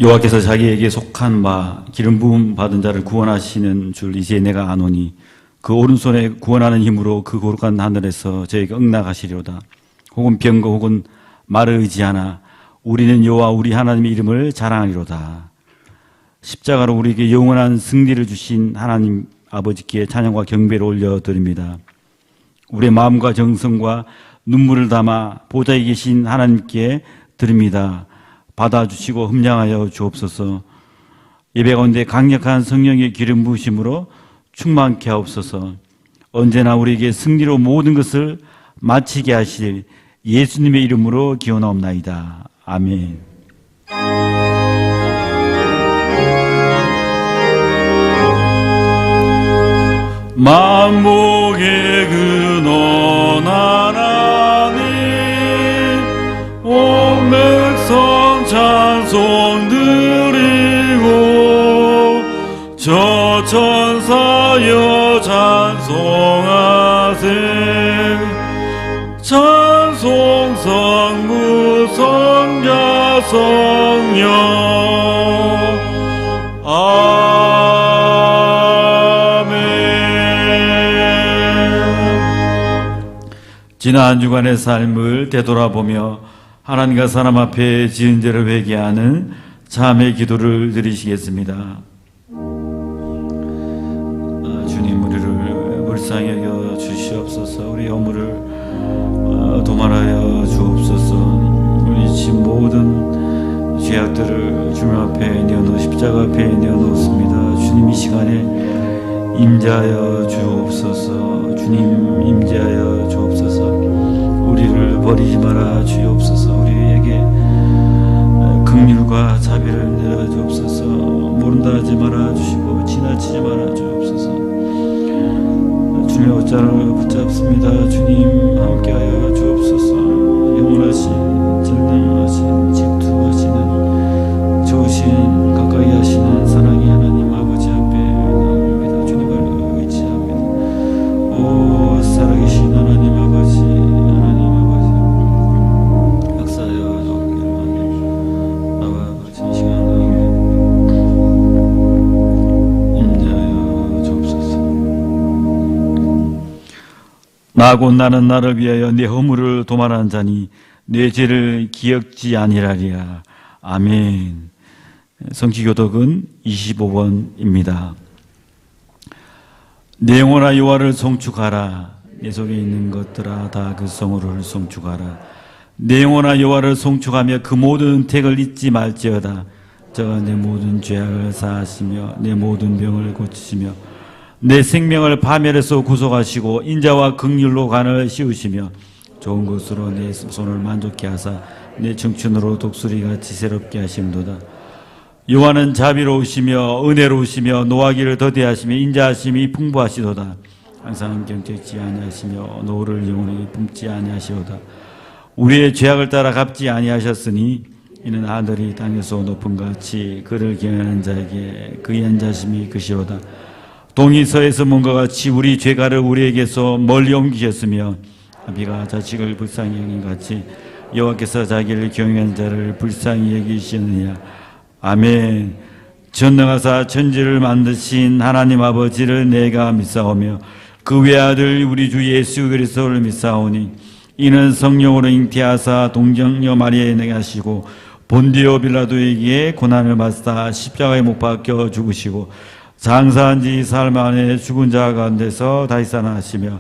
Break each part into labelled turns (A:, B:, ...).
A: 여호와께서 자기에게 속한 바 기름 부음 받은 자를 구원하시는 줄 이제 내가 아노니 그 오른손에 구원하는 힘으로 그 거룩한 하늘에서 저에게 응낙하시리로다. 혹은 병거 혹은 말을 의지하나 우리는 여호와 우리 하나님의 이름을 자랑하리로다. 십자가로 우리에게 영원한 승리를 주신 하나님 아버지께 찬양과 경배를 올려드립니다. 우리의 마음과 정성과 눈물을 담아 보좌에 계신 하나님께 드립니다. 받아주시고 흠량하여 주옵소서. 예배 가운데 강력한 성령의 기름 부으심으로 충만케 하옵소서. 언제나 우리에게 승리로 모든 것을 마치게 하실 예수님의 이름으로 기원하옵나이다. 아멘. 만복의 근원 하나님 온 백성 찬송 드리고 저 천사여 찬송하세 찬송 성부 성자 성령 지난 한 주간의 삶을 되돌아보며 하나님과 사람 앞에 지은 죄를 회개하는 참회 기도를 드리시겠습니다. 주님, 우리를 불쌍히 여겨 주시옵소서. 우리 허물을 도말하여 주옵소서. 우리 진 모든 죄악들을 주님 앞에 내어놓 십자가 앞에 내어놓습니다. 주님, 이 시간에 임재하여 주옵소서. 주님, 임재하여 주옵소서. 우리를 버리지 마라 주옵소서. 우리에게 긍휼과 자비를 내려 주옵소서. 모른다 하지 말아 주시고 지나치지 말아 주옵소서. 주님의 옷자를 붙잡습니다. 주님, 함께하여 주옵소서. 영원하신 전능하신 질투하시는 좋으신 가까이 하시는 사랑의 하나님 아버지 앞에 나옵니다. 주님을 의지합니다. 오 살아계신 하나님 아버지, 하나님 아버지, 역사여 나와 같은 시간에 임재하여 주옵소서. 나고 나는 나를 위하여 내 허물을 도말하는 자니 내 죄를 기억지 아니하리라. 아멘. 성취교독은 25번입니다. 내 영혼아 여호와를 송축하라. 내 속에 있는 것들아 다 그 성호를 송축하라. 내 영혼아 여호와를 송축하며 그 모든 은택을 잊지 말지어다. 저가 내 모든 죄악을 사하시며 내 모든 병을 고치시며 내 생명을 파멸에서 구속하시고 인자와 긍휼로 간을 씌우시며 좋은 것으로 내 손을 만족케 하사 내 청춘으로 독수리같이 새롭게 하심도다. 여호와는 자비로우시며 은혜로우시며 노하기를 더디하시며 인자하심이 풍부하시도다. 항상 경책지 아니하시며 노를 영원히 품지 아니하시오다. 우리의 죄악을 따라 갚지 아니하셨으니 이는 하늘이 땅에서 높은 같이 그를 경외하는 자에게 그의 인자심이 크시로다. 동이 서에서 먼 것 같이 우리 죄가를 우리에게서 멀리 옮기셨으며 아비가 자식을 불쌍히 여긴 같이 여호와께서 자기를 경외하는 자를 불쌍히 여기시느냐. 아멘. 전능하사 천지를 만드신 하나님 아버지를 내가 믿사오며 그 외아들 우리 주 예수 그리스도를 믿사오니 이는 성령으로 잉태하사 동정녀 마리아에 내게 하시고 본디오 빌라도에게 고난을 받사 십자가에 못 박혀 죽으시고 장사한 지 사흘 만에 죽은 자 가운데서 다시 살아나시며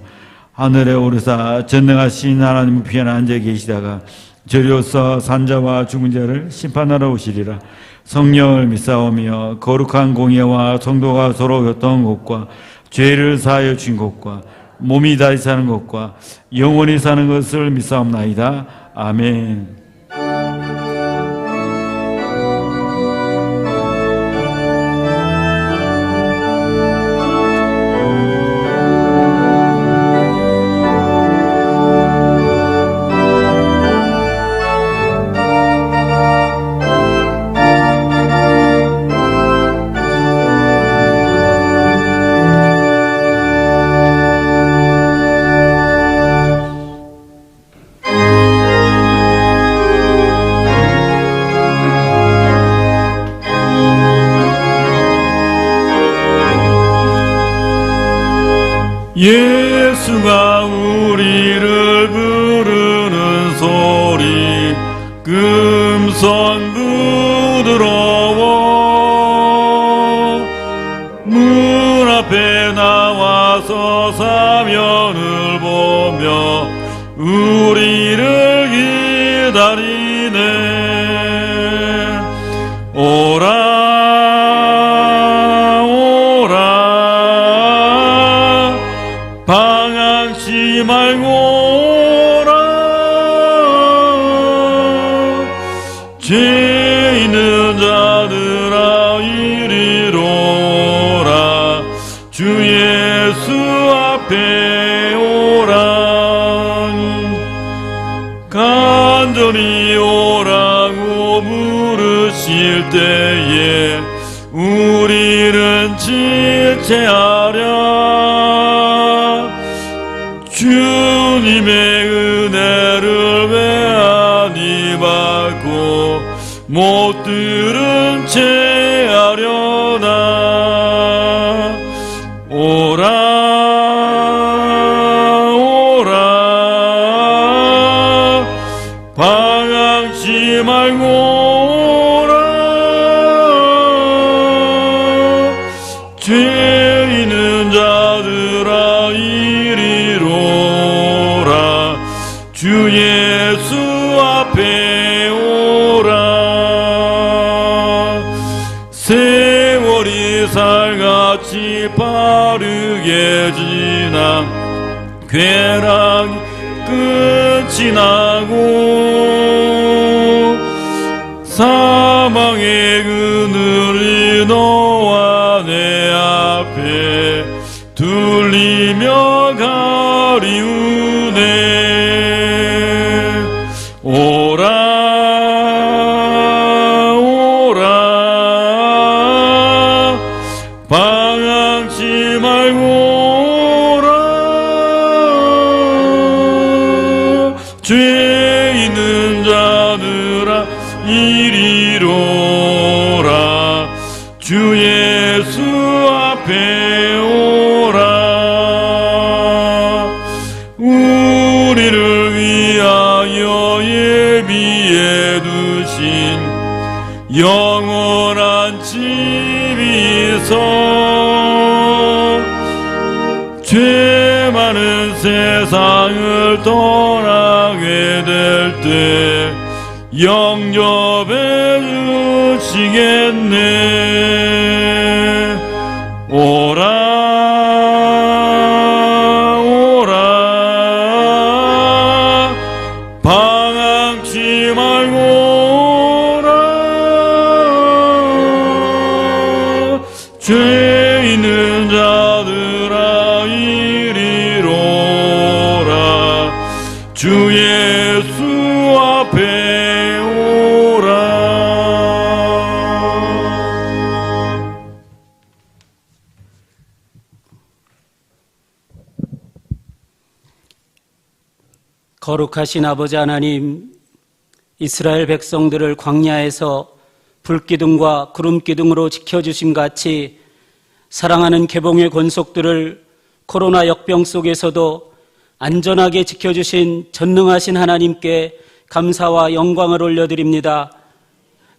A: 하늘에 오르사 전능하신 하나님 편에 앉아 계시다가 저리로서 산자와 죽은 자를 심판하러 오시리라. 성령을 믿사오며 거룩한 공예와 성도가 서로 교통한 것과 죄를 사하여 준 것과 몸이 다시 사는 것과 영원히 사는 것을 믿사옵나이다. 아멘. 우리를 기다리네. 오라 오라 방황치 말고 오라. 죄 있는 자들아 이리로라. 주 예수 앞에 오라. 간절히 오라고 부르실 때에 우리는 지체하랴. 주님의 은혜를 왜 아니 받고 못 들은 채 하려나. 오라 오라 방황치 말고 오라. 죄 있는 자들아 이리로라. 주 예수 앞에 오라. 세월이 살같이 빠르게 지나 쾌락이 끝이 나고 사망의 그늘이 너와 내 앞에 둘리며 가리우네. 오라 오라 방황치 말고 오라. 죄 있는 자들아 이리로라. 주 예수 앞에 오라. 우리를 위하여 예비해 두신 영원한 집이 있어. 죄 많은 세상을 떠나게 될 때 영접해 주시겠네. 오라 오라 방황치 말고 오라. 죄 있는 자들아 이리로라. 주 예수 앞에 오라.
B: 거룩하신 아버지 하나님, 이스라엘 백성들을 광야에서 불기둥과 구름기둥으로 지켜주신 같이 사랑하는 개봉의 권속들을 코로나 역병 속에서도 안전하게 지켜주신 전능하신 하나님께 감사와 영광을 올려드립니다.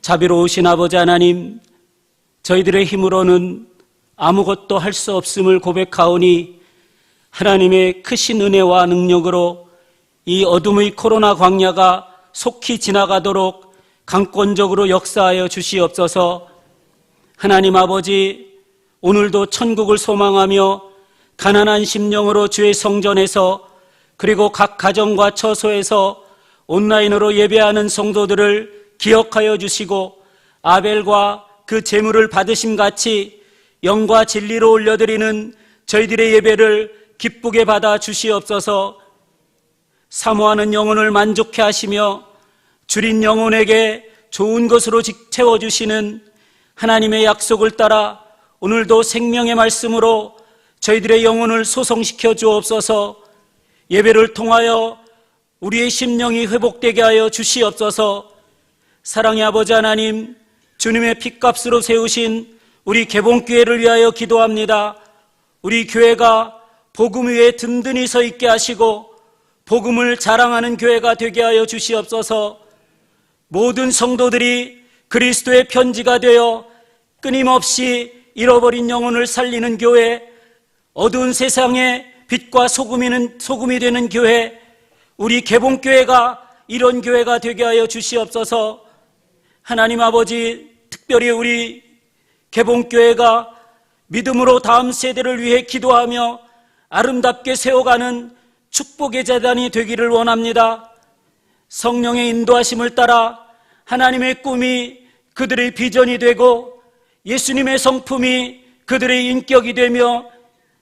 B: 자비로우신 아버지 하나님, 저희들의 힘으로는 아무것도 할 수 없음을 고백하오니 하나님의 크신 은혜와 능력으로 이 어둠의 코로나 광야가 속히 지나가도록 강권적으로 역사하여 주시옵소서. 하나님 아버지, 오늘도 천국을 소망하며 가난한 심령으로 주의 성전에서 그리고 각 가정과 처소에서 온라인으로 예배하는 성도들을 기억하여 주시고 아벨과 그 제물을 받으심같이 영과 진리로 올려드리는 저희들의 예배를 기쁘게 받아 주시옵소서. 사모하는 영혼을 만족해 하시며 줄인 영혼에게 좋은 것으로 채워주시는 하나님의 약속을 따라 오늘도 생명의 말씀으로 저희들의 영혼을 소성시켜 주옵소서. 예배를 통하여 우리의 심령이 회복되게 하여 주시옵소서. 사랑의 아버지 하나님, 주님의 핏값으로 세우신 우리 개봉교회를 위하여 기도합니다. 우리 교회가 복음 위에 든든히 서 있게 하시고 복음을 자랑하는 교회가 되게 하여 주시옵소서. 모든 성도들이 그리스도의 편지가 되어 끊임없이 잃어버린 영혼을 살리는 교회, 어두운 세상에 빛과 소금이 되는 교회, 우리 개봉교회가 이런 교회가 되게 하여 주시옵소서. 하나님 아버지, 특별히 우리 개봉교회가 믿음으로 다음 세대를 위해 기도하며 아름답게 세워가는 축복의 재단이 되기를 원합니다. 성령의 인도하심을 따라 하나님의 꿈이 그들의 비전이 되고 예수님의 성품이 그들의 인격이 되며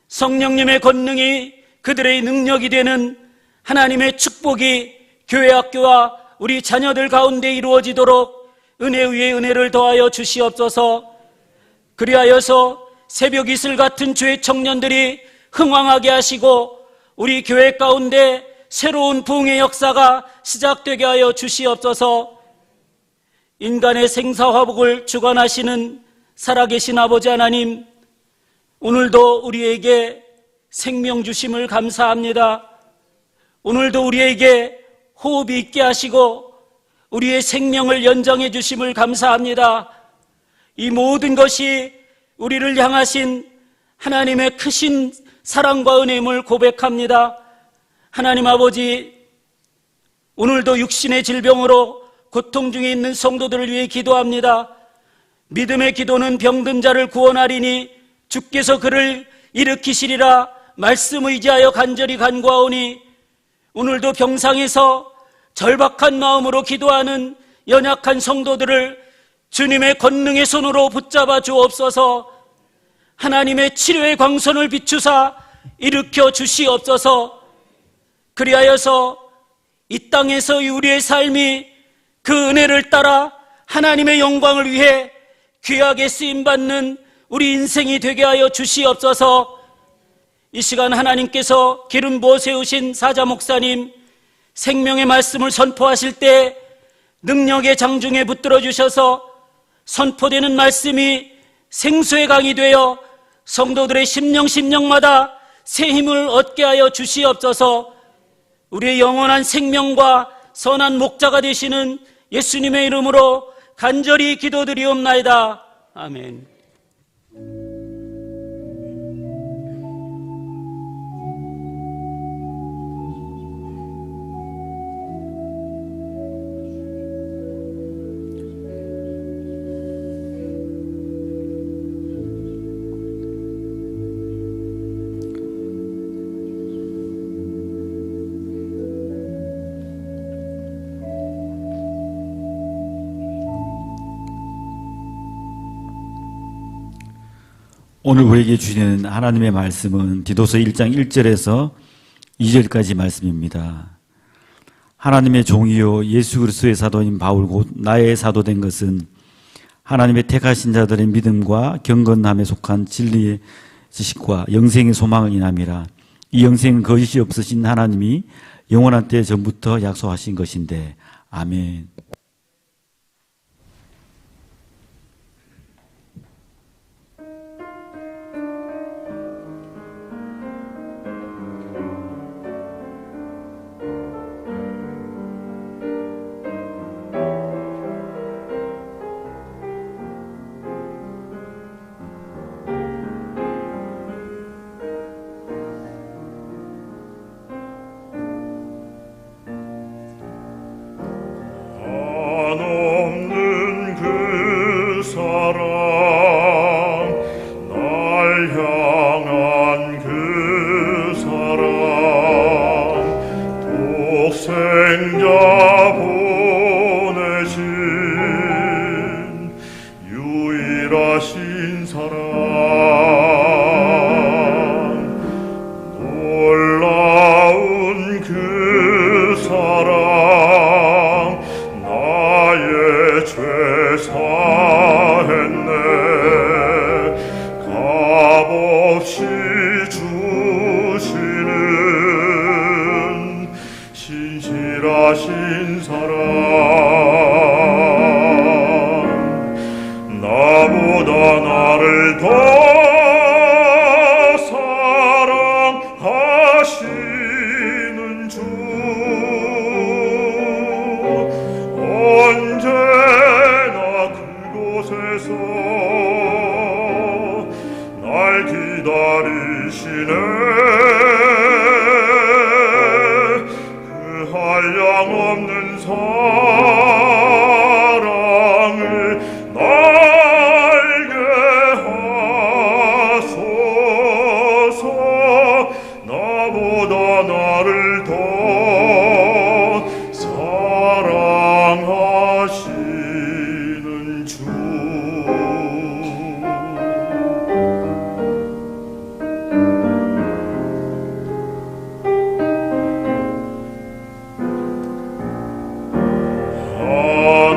B: 성령님의 권능이 그들의 능력이 되는 하나님의 축복이 교회 학교와 우리 자녀들 가운데 이루어지도록 은혜 위에 은혜를 더하여 주시옵소서. 그리하여서 새벽 이슬 같은 주의 청년들이 흥왕하게 하시고 우리 교회 가운데 새로운 부흥의 역사가 시작되게 하여 주시옵소서. 인간의 생사화복을 주관하시는 살아계신 아버지 하나님, 오늘도 우리에게 생명 주심을 감사합니다. 오늘도 우리에게 호흡이 있게 하시고 우리의 생명을 연장해 주심을 감사합니다. 이 모든 것이 우리를 향하신 하나님의 크신 사랑과 은혜임을 고백합니다. 하나님 아버지, 오늘도 육신의 질병으로 고통 중에 있는 성도들을 위해 기도합니다. 믿음의 기도는 병든 자를 구원하리니 주께서 그를 일으키시리라 말씀 의지하여 간절히 간구하오니, 오늘도 병상에서 절박한 마음으로 기도하는 연약한 성도들을 주님의 권능의 손으로 붙잡아 주옵소서. 하나님의 치료의 광선을 비추사 일으켜 주시옵소서. 그리하여서 이 땅에서의 우리의 삶이 그 은혜를 따라 하나님의 영광을 위해 귀하게 쓰임받는 우리 인생이 되게 하여 주시옵소서. 이 시간 하나님께서 기름 부어 세우신 사자 목사님, 생명의 말씀을 선포하실 때 능력의 장중에 붙들어 주셔서 선포되는 말씀이 생수의 강이 되어 성도들의 심령마다 새 힘을 얻게 하여 주시옵소서. 우리의 영원한 생명과 선한 목자가 되시는 예수님의 이름으로 간절히 기도드리옵나이다. 아멘.
A: 오늘 우리에게 주시는 하나님의 말씀은 디도서 1장 1절에서 2절까지 말씀입니다. 하나님의 종이요 예수 그리스도의 사도인 바울 곧 나의 사도된 것은 하나님의 택하신 자들의 믿음과 경건함에 속한 진리의 지식과 영생의 소망을 인함이라. 이 영생은 거짓이 없으신 하나님이 영원한 때 전부터 약속하신 것인데. 아멘.
C: 한량없는 사랑을 날게 하소서. 나보다 나를 더 사랑하시는 주.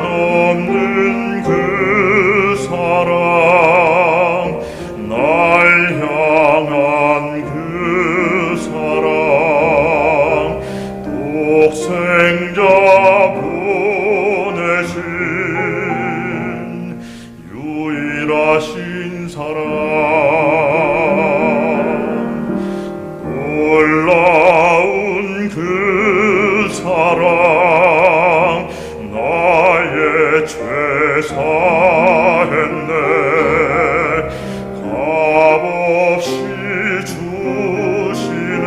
C: 한없는 그 사랑, 날 향한 그 사랑, 독생자 보내신 유일하신 사랑, 놀라운 그 사랑, 나의 죄 사했네. 값없이 주시는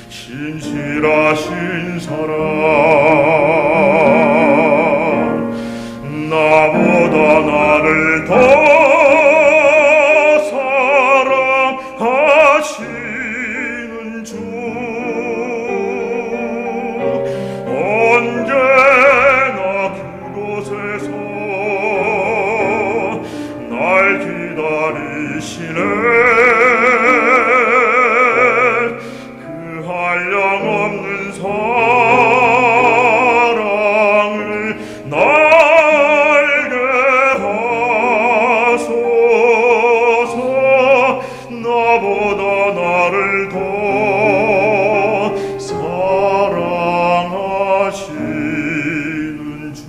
C: 신실하신 사랑, 나보다 나를 더 사랑하시는 주. 언제나 그곳에서 날 기다리시네. 그 한량없는 사랑을 날게 하소서. 나보다 나를 더 사랑하시는 주.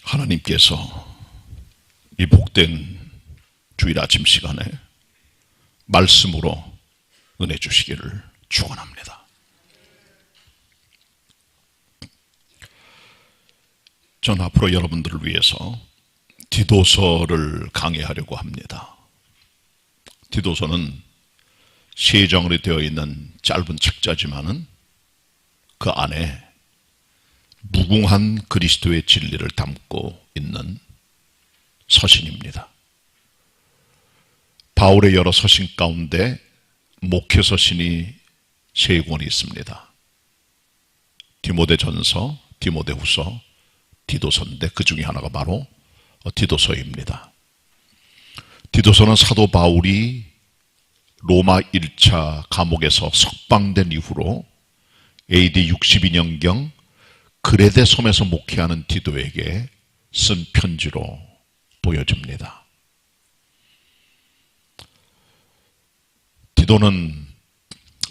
D: 하나님께서 이 복된 주일 아침 시간에 말씀으로 은혜 주시기를 축원합니다. 전 앞으로 여러분들을 위해서 디도서를 강의하려고 합니다. 디도서는 세 장으로 되어 있는 짧은 책자지만은 그 안에 무궁한 그리스도의 진리를 담고 있는 서신입니다. 바울의 여러 서신 가운데 목회 서신이 세 권이 있습니다. 디모데전서, 디모데후서, 디도서인데 그 중에 하나가 바로 디도서입니다. 디도서는 사도 바울이 로마 1차 감옥에서 석방된 이후로 AD 62년경 그레데 섬에서 목회하는 디도에게 쓴 편지로 보여집니다. 디도는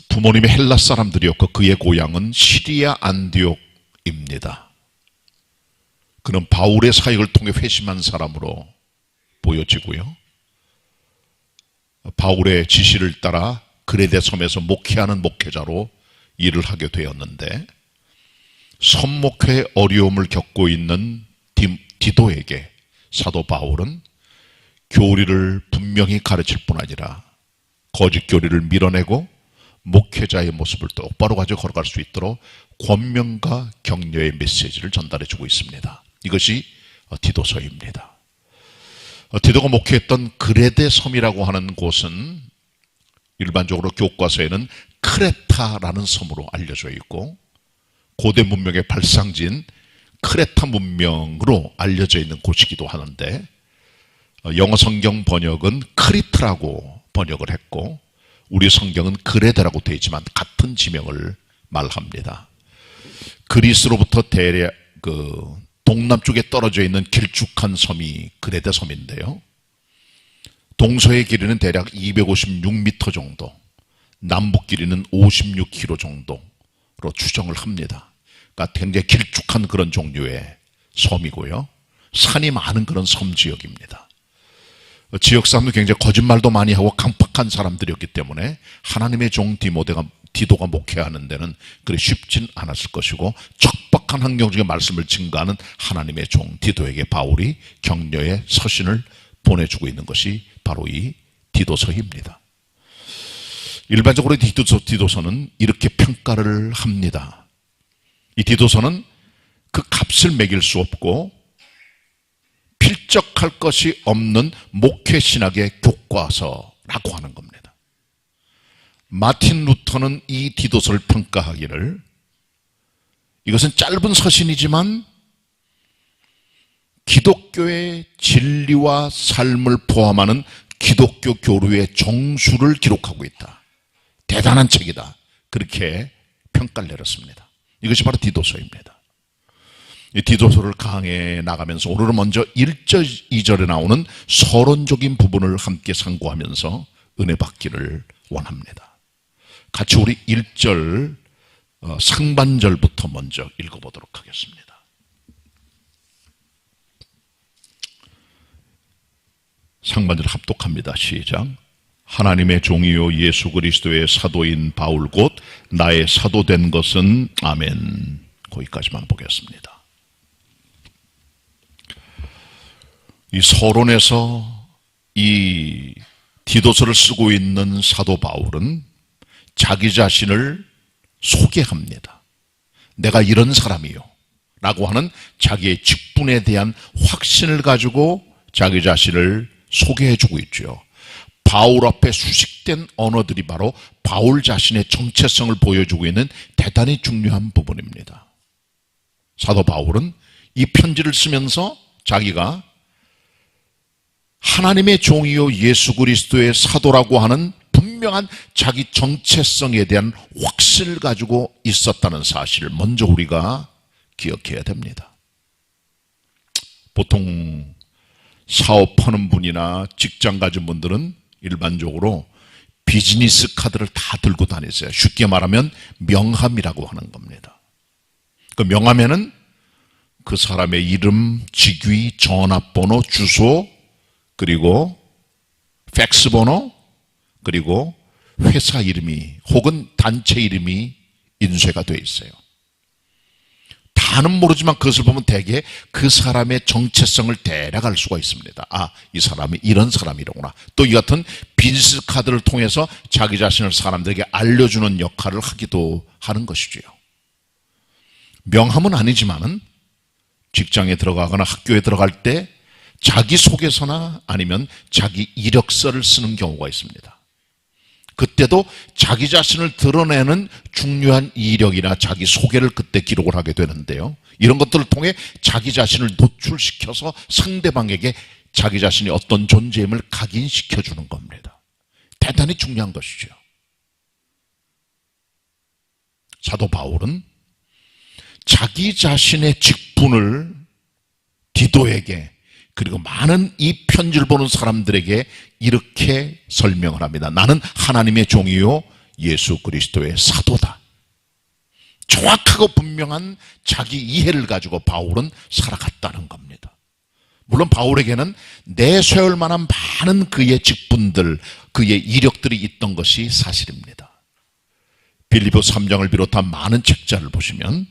D: 부모님이 헬라 사람들이었고 그의 고향은 시리아 안디옥입니다. 그는 바울의 사역을 통해 회심한 사람으로 보여지고요. 바울의 지시를 따라 그레데 섬에서 목회하는 목회자로 일을 하게 되었는데 선목회에 어려움을 겪고 있는 디도에게 사도 바울은 교리를 분명히 가르칠 뿐 아니라 거짓 교리를 밀어내고 목회자의 모습을 똑바로 가지고 걸어갈 수 있도록 권면과 격려의 메시지를 전달해주고 있습니다. 이것이 디도서입니다. 디도가 목회했던 그레데 섬이라고 하는 곳은 일반적으로 교과서에는 크레타라는 섬으로 알려져 있고 고대 문명의 발상지인 크레타 문명으로 알려져 있는 곳이기도 하는데 영어 성경 번역은 크리트라고 번역을 했고 우리 성경은 그레데라고 되어 있지만 같은 지명을 말합니다. 그리스로부터 동남쪽에 떨어져 있는 길쭉한 섬이 그레데 섬인데요. 동서의 길이는 대략 256m 정도, 남북 길이는 56km 정도로 추정을 합니다. 그러니까 굉장히 길쭉한 그런 종류의 섬이고요. 산이 많은 그런 섬 지역입니다. 지역 사람도 굉장히 거짓말도 많이 하고 강팍한 사람들이었기 때문에 하나님의 종 디도가 목회하는 데는 그리 쉽진 않았을 것이고, 척박한 환경 중에 말씀을 증거하는 하나님의 종 디도에게 바울이 격려의 서신을 보내주고 있는 것이 바로 이 디도서입니다. 일반적으로 디도서는 이렇게 평가를 합니다. 이 디도서는 그 값을 매길 수 없고 필적할 것이 없는 목회신학의 교과서라고 하는 겁니다. 마틴 루터는 이 디도서를 평가하기를, 이것은 짧은 서신이지만 기독교의 진리와 삶을 포함하는 기독교 교류의 정수를 기록하고 있다. 대단한 책이다. 그렇게 평가를 내렸습니다. 이것이 바로 디도서입니다. 이 디도서를 강해 나가면서 오늘은 먼저 1절, 2절에 나오는 서론적인 부분을 함께 상고하면서 은혜 받기를 원합니다. 같이 우리 1절 상반절부터 먼저 읽어보도록 하겠습니다. 상반절 합독합니다. 시작. 하나님의 종이요 예수 그리스도의 사도인 바울 곧 나의 사도된 것은 아멘. 거기까지만 보겠습니다. 이 서론에서 이 디도서를 쓰고 있는 사도 바울은 자기 자신을 소개합니다. 내가 이런 사람이요 라고 하는 자기의 직분에 대한 확신을 가지고 자기 자신을 소개해주고 있죠. 바울 앞에 수식된 언어들이 바로 바울 자신의 정체성을 보여주고 있는 대단히 중요한 부분입니다. 사도 바울은 이 편지를 쓰면서 자기가 하나님의 종이요 예수 그리스도의 사도라고 하는 분명한 자기 정체성에 대한 확신을 가지고 있었다는 사실을 먼저 우리가 기억해야 됩니다. 보통 사업하는 분이나 직장 가진 분들은 일반적으로 비즈니스 카드를 다 들고 다니세요. 쉽게 말하면 명함이라고 하는 겁니다. 그 명함에는 그 사람의 이름, 직위, 전화번호, 주소, 그리고 팩스 번호, 그리고 회사 이름이 혹은 단체 이름이 인쇄가 되어 있어요. 다는 모르지만 그것을 보면 대개 그 사람의 정체성을 대략 알 수가 있습니다. 아, 이 사람이 이런 사람이로구나. 또 이 같은 비즈니스 카드를 통해서 자기 자신을 사람들에게 알려주는 역할을 하기도 하는 것이죠. 명함은 아니지만은 직장에 들어가거나 학교에 들어갈 때 자기소개서나 아니면 자기 이력서를 쓰는 경우가 있습니다. 그때도 자기 자신을 드러내는 중요한 이력이나 자기 소개를 그때 기록을 하게 되는데요. 이런 것들을 통해 자기 자신을 노출시켜서 상대방에게 자기 자신이 어떤 존재임을 각인시켜주는 겁니다. 대단히 중요한 것이죠. 사도 바울은 자기 자신의 직분을 디도에게 그리고 많은 이 편지를 보는 사람들에게 이렇게 설명을 합니다. 나는 하나님의 종이요 예수 그리스도의 사도다. 정확하고 분명한 자기 이해를 가지고 바울은 살아갔다는 겁니다. 물론 바울에게는 내세울 만한 많은 그의 직분들, 그의 이력들이 있던 것이 사실입니다. 빌립보 3장을 비롯한 많은 책자를 보시면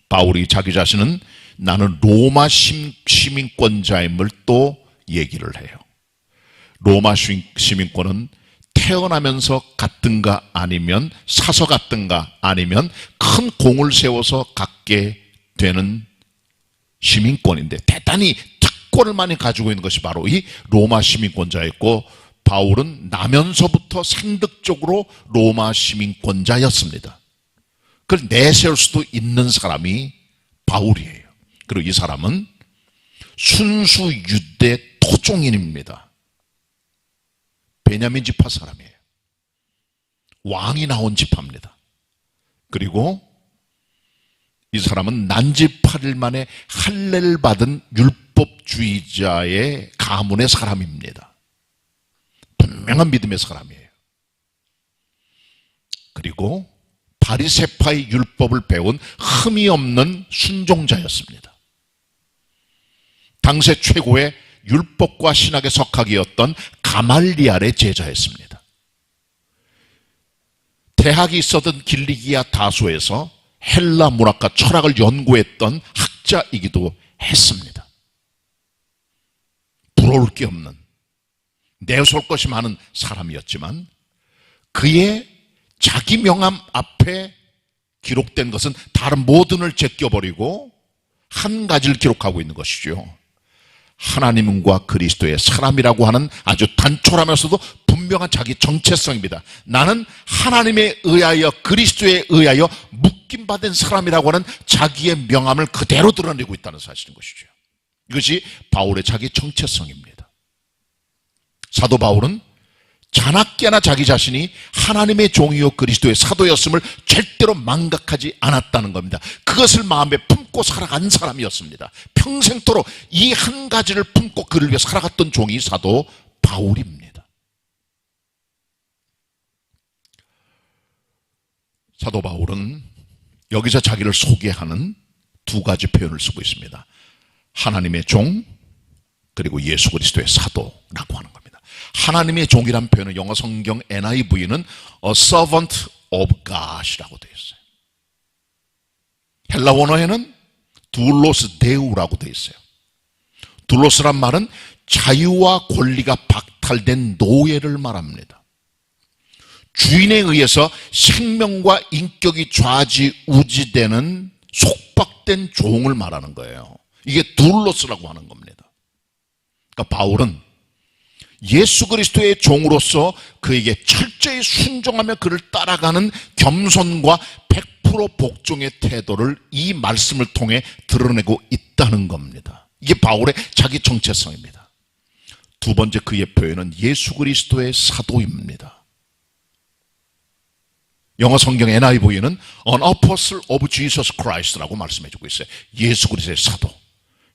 D: 바울이 자기 자신은 나는 로마 시민권자임을 또 얘기를 해요. 로마 시민권은 태어나면서 갔든가 아니면 사서 갔든가 아니면 큰 공을 세워서 갖게 되는 시민권인데 대단히 특권을 많이 가지고 있는 것이 바로 이 로마 시민권자였고, 바울은 나면서부터 생득적으로 로마 시민권자였습니다. 그걸 내세울 수도 있는 사람이 바울이에요. 그리고 이 사람은 순수 유대 토종인입니다. 베냐민 지파 사람이에요. 왕이 나온 지파입니다. 그리고 이 사람은 난지 8일 만에 할례를 받은 율법주의자의 가문의 사람입니다. 분명한 믿음의 사람이에요. 그리고 바리새파의 율법을 배운 흠이 없는 순종자였습니다. 당시 최고의 율법과 신학의 석학이었던 가말리알의 제자였습니다. 대학이 있었던 길리기아 다소에서 헬라 문학과 철학을 연구했던 학자이기도 했습니다. 부러울 게 없는, 내세울 것이 많은 사람이었지만 그의 자기 명함 앞에 기록된 것은 다른 모든을 제껴버리고 한 가지를 기록하고 있는 것이죠. 하나님과 그리스도의 사람이라고 하는 아주 단촐하면서도 분명한 자기 정체성입니다. 나는 하나님에 의하여 그리스도에 의하여 묶임받은 사람이라고 하는 자기의 명함을 그대로 드러내고 있다는 사실인 것이죠. 이것이 바울의 자기 정체성입니다. 사도 바울은 자나깨나 자기 자신이 하나님의 종이요 그리스도의 사도였음을 절대로 망각하지 않았다는 겁니다. 그것을 마음에 품고 살아간 사람이었습니다. 평생토록 이 한 가지를 품고 그를 위해 살아갔던 종이 사도 바울입니다. 사도 바울은 여기서 자기를 소개하는 두 가지 표현을 쓰고 있습니다. 하나님의 종, 그리고 예수 그리스도의 사도라고 하는 겁니다. 하나님의 종이란 표현은 영어 성경 NIV는 a servant of God이라고 되어 있어요. 헬라 원어에는 둘로스 데우라고 되어 있어요. 둘로스란 말은 자유와 권리가 박탈된 노예를 말합니다. 주인에 의해서 생명과 인격이 좌지우지되는 속박된 종을 말하는 거예요. 이게 둘로스라고 하는 겁니다. 그러니까 바울은 예수 그리스도의 종으로서 그에게 철저히 순종하며 그를 따라가는 겸손과 100% 복종의 태도를 이 말씀을 통해 드러내고 있다는 겁니다. 이게 바울의 자기 정체성입니다. 두 번째 그의 표현은 예수 그리스도의 사도입니다. 영어 성경 NIV는 An Apostle of Jesus Christ라고 말씀해주고 있어요. 예수 그리스도의 사도.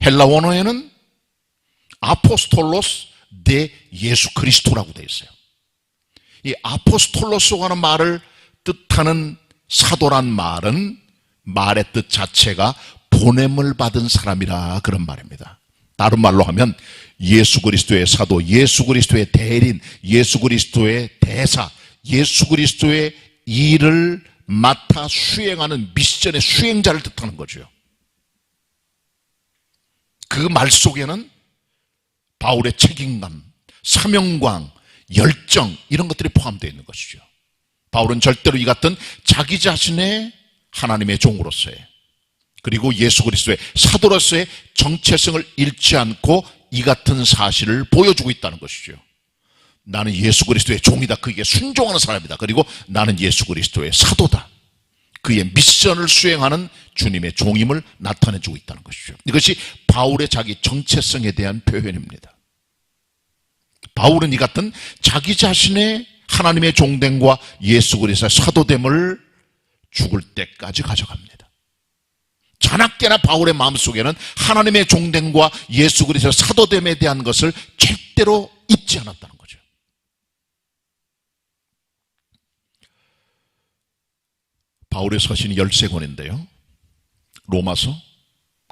D: 헬라 원어에는 아포스톨로스 대 예수 그리스도라고 되어 있어요. 이 아포스톨로스라고 하는 말을 뜻하는 사도란 말은 말의 뜻 자체가 보냄을 받은 사람이라 그런 말입니다. 다른 말로 하면 예수 그리스도의 사도, 예수 그리스도의 대리인, 예수 그리스도의 대사, 예수 그리스도의 일을 맡아 수행하는 미션의 수행자를 뜻하는 거죠. 그 말 속에는 바울의 책임감, 사명감, 열정 이런 것들이 포함되어 있는 것이죠. 바울은 절대로 이 같은 자기 자신의 하나님의 종으로서의 그리고 예수 그리스도의 사도로서의 정체성을 잃지 않고 이 같은 사실을 보여주고 있다는 것이죠. 나는 예수 그리스도의 종이다. 그에게 순종하는 사람이다. 그리고 나는 예수 그리스도의 사도다. 그의 미션을 수행하는 주님의 종임을 나타내주고 있다는 것이죠. 이것이 바울의 자기 정체성에 대한 표현입니다. 바울은 이 같은 자기 자신의 하나님의 종됨과 예수 그리스도의 사도됨을 죽을 때까지 가져갑니다. 자나깨나 바울의 마음속에는 하나님의 종됨과 예수 그리스도의 사도됨에 대한 것을 절대로 잊지 않았다는 거죠. 바울의 서신이 13권인데요. 로마서,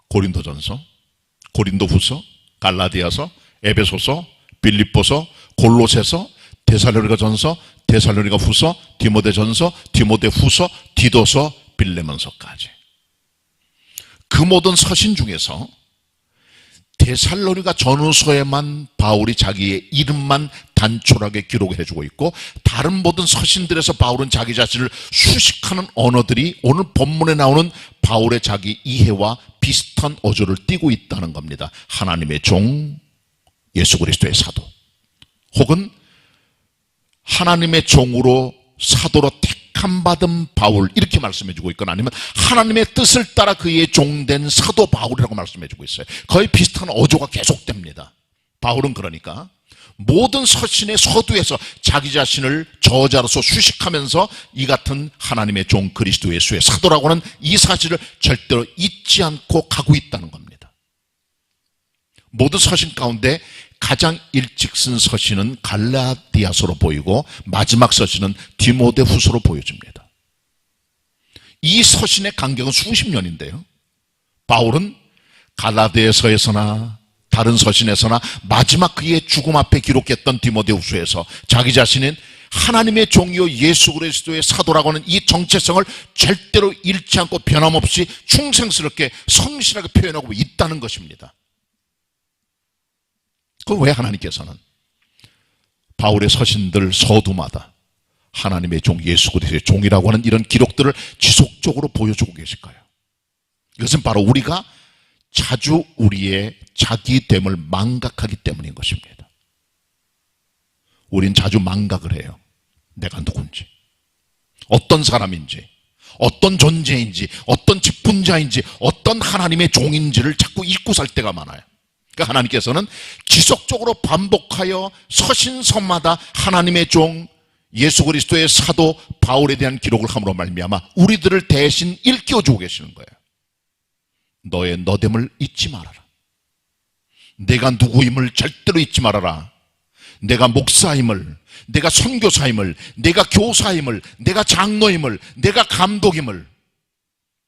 D: 고린도전서, 고린도후서, 갈라디아서, 에베소서, 빌립보서, 골로새서, 데살로니가전서, 데살로니가후서, 디모데전서, 디모데후서, 디도서, 빌레몬서까지. 그 모든 서신 중에서 데살로니가 전후서에만 바울이 자기의 이름만 단촐하게 기록해주고 있고 다른 모든 서신들에서 바울은 자기 자신을 수식하는 언어들이 오늘 본문에 나오는 바울의 자기 이해와 비슷한 어조를 띠고 있다는 겁니다. 하나님의 종, 예수 그리스도의 사도, 혹은 하나님의 종으로 사도로 택함 받은 바울 이렇게 말씀해주고 있거나 아니면 하나님의 뜻을 따라 그의 종된 사도 바울이라고 말씀해주고 있어요. 거의 비슷한 어조가 계속됩니다. 바울은 그러니까 모든 서신의 서두에서 자기 자신을 저자로서 수식하면서 이 같은 하나님의 종 그리스도 예수의 사도라고 하는 이 사실을 절대로 잊지 않고 가고 있다는 겁니다. 모든 서신 가운데 가장 일찍 쓴 서신은 갈라디아서로 보이고 마지막 서신은 디모데후서로 보여집니다. 이 서신의 간격은 수십 년인데요. 바울은 갈라디아서에서나 다른 서신에서나 마지막 그의 죽음 앞에 기록했던 디모데후서에서 자기 자신은 하나님의 종이요 예수 그리스도의 사도라고 하는 이 정체성을 절대로 잃지 않고 변함없이 충성스럽게 성실하게 표현하고 있다는 것입니다. 그럼 왜 하나님께서는 바울의 서신들 서두마다 하나님의 종 예수 그리스도의 종이라고 하는 이런 기록들을 지속적으로 보여주고 계실까요? 이것은 바로 우리가 자주 우리의 자기됨을 망각하기 때문인 것입니다. 우린 자주 망각을 해요. 내가 누군지, 어떤 사람인지, 어떤 존재인지, 어떤 직분자인지, 어떤 하나님의 종인지를 자꾸 잊고 살 때가 많아요. 그러니까 하나님께서는 지속적으로 반복하여 서신서마다 하나님의 종 예수 그리스도의 사도 바울에 대한 기록을 함으로 말미암아 우리들을 대신 일깨워주고 계시는 거예요. 너의 너됨을 잊지 말아라. 내가 누구임을 절대로 잊지 말아라. 내가 목사임을, 내가 선교사임을, 내가 교사임을, 내가 장로임을, 내가 감독임을,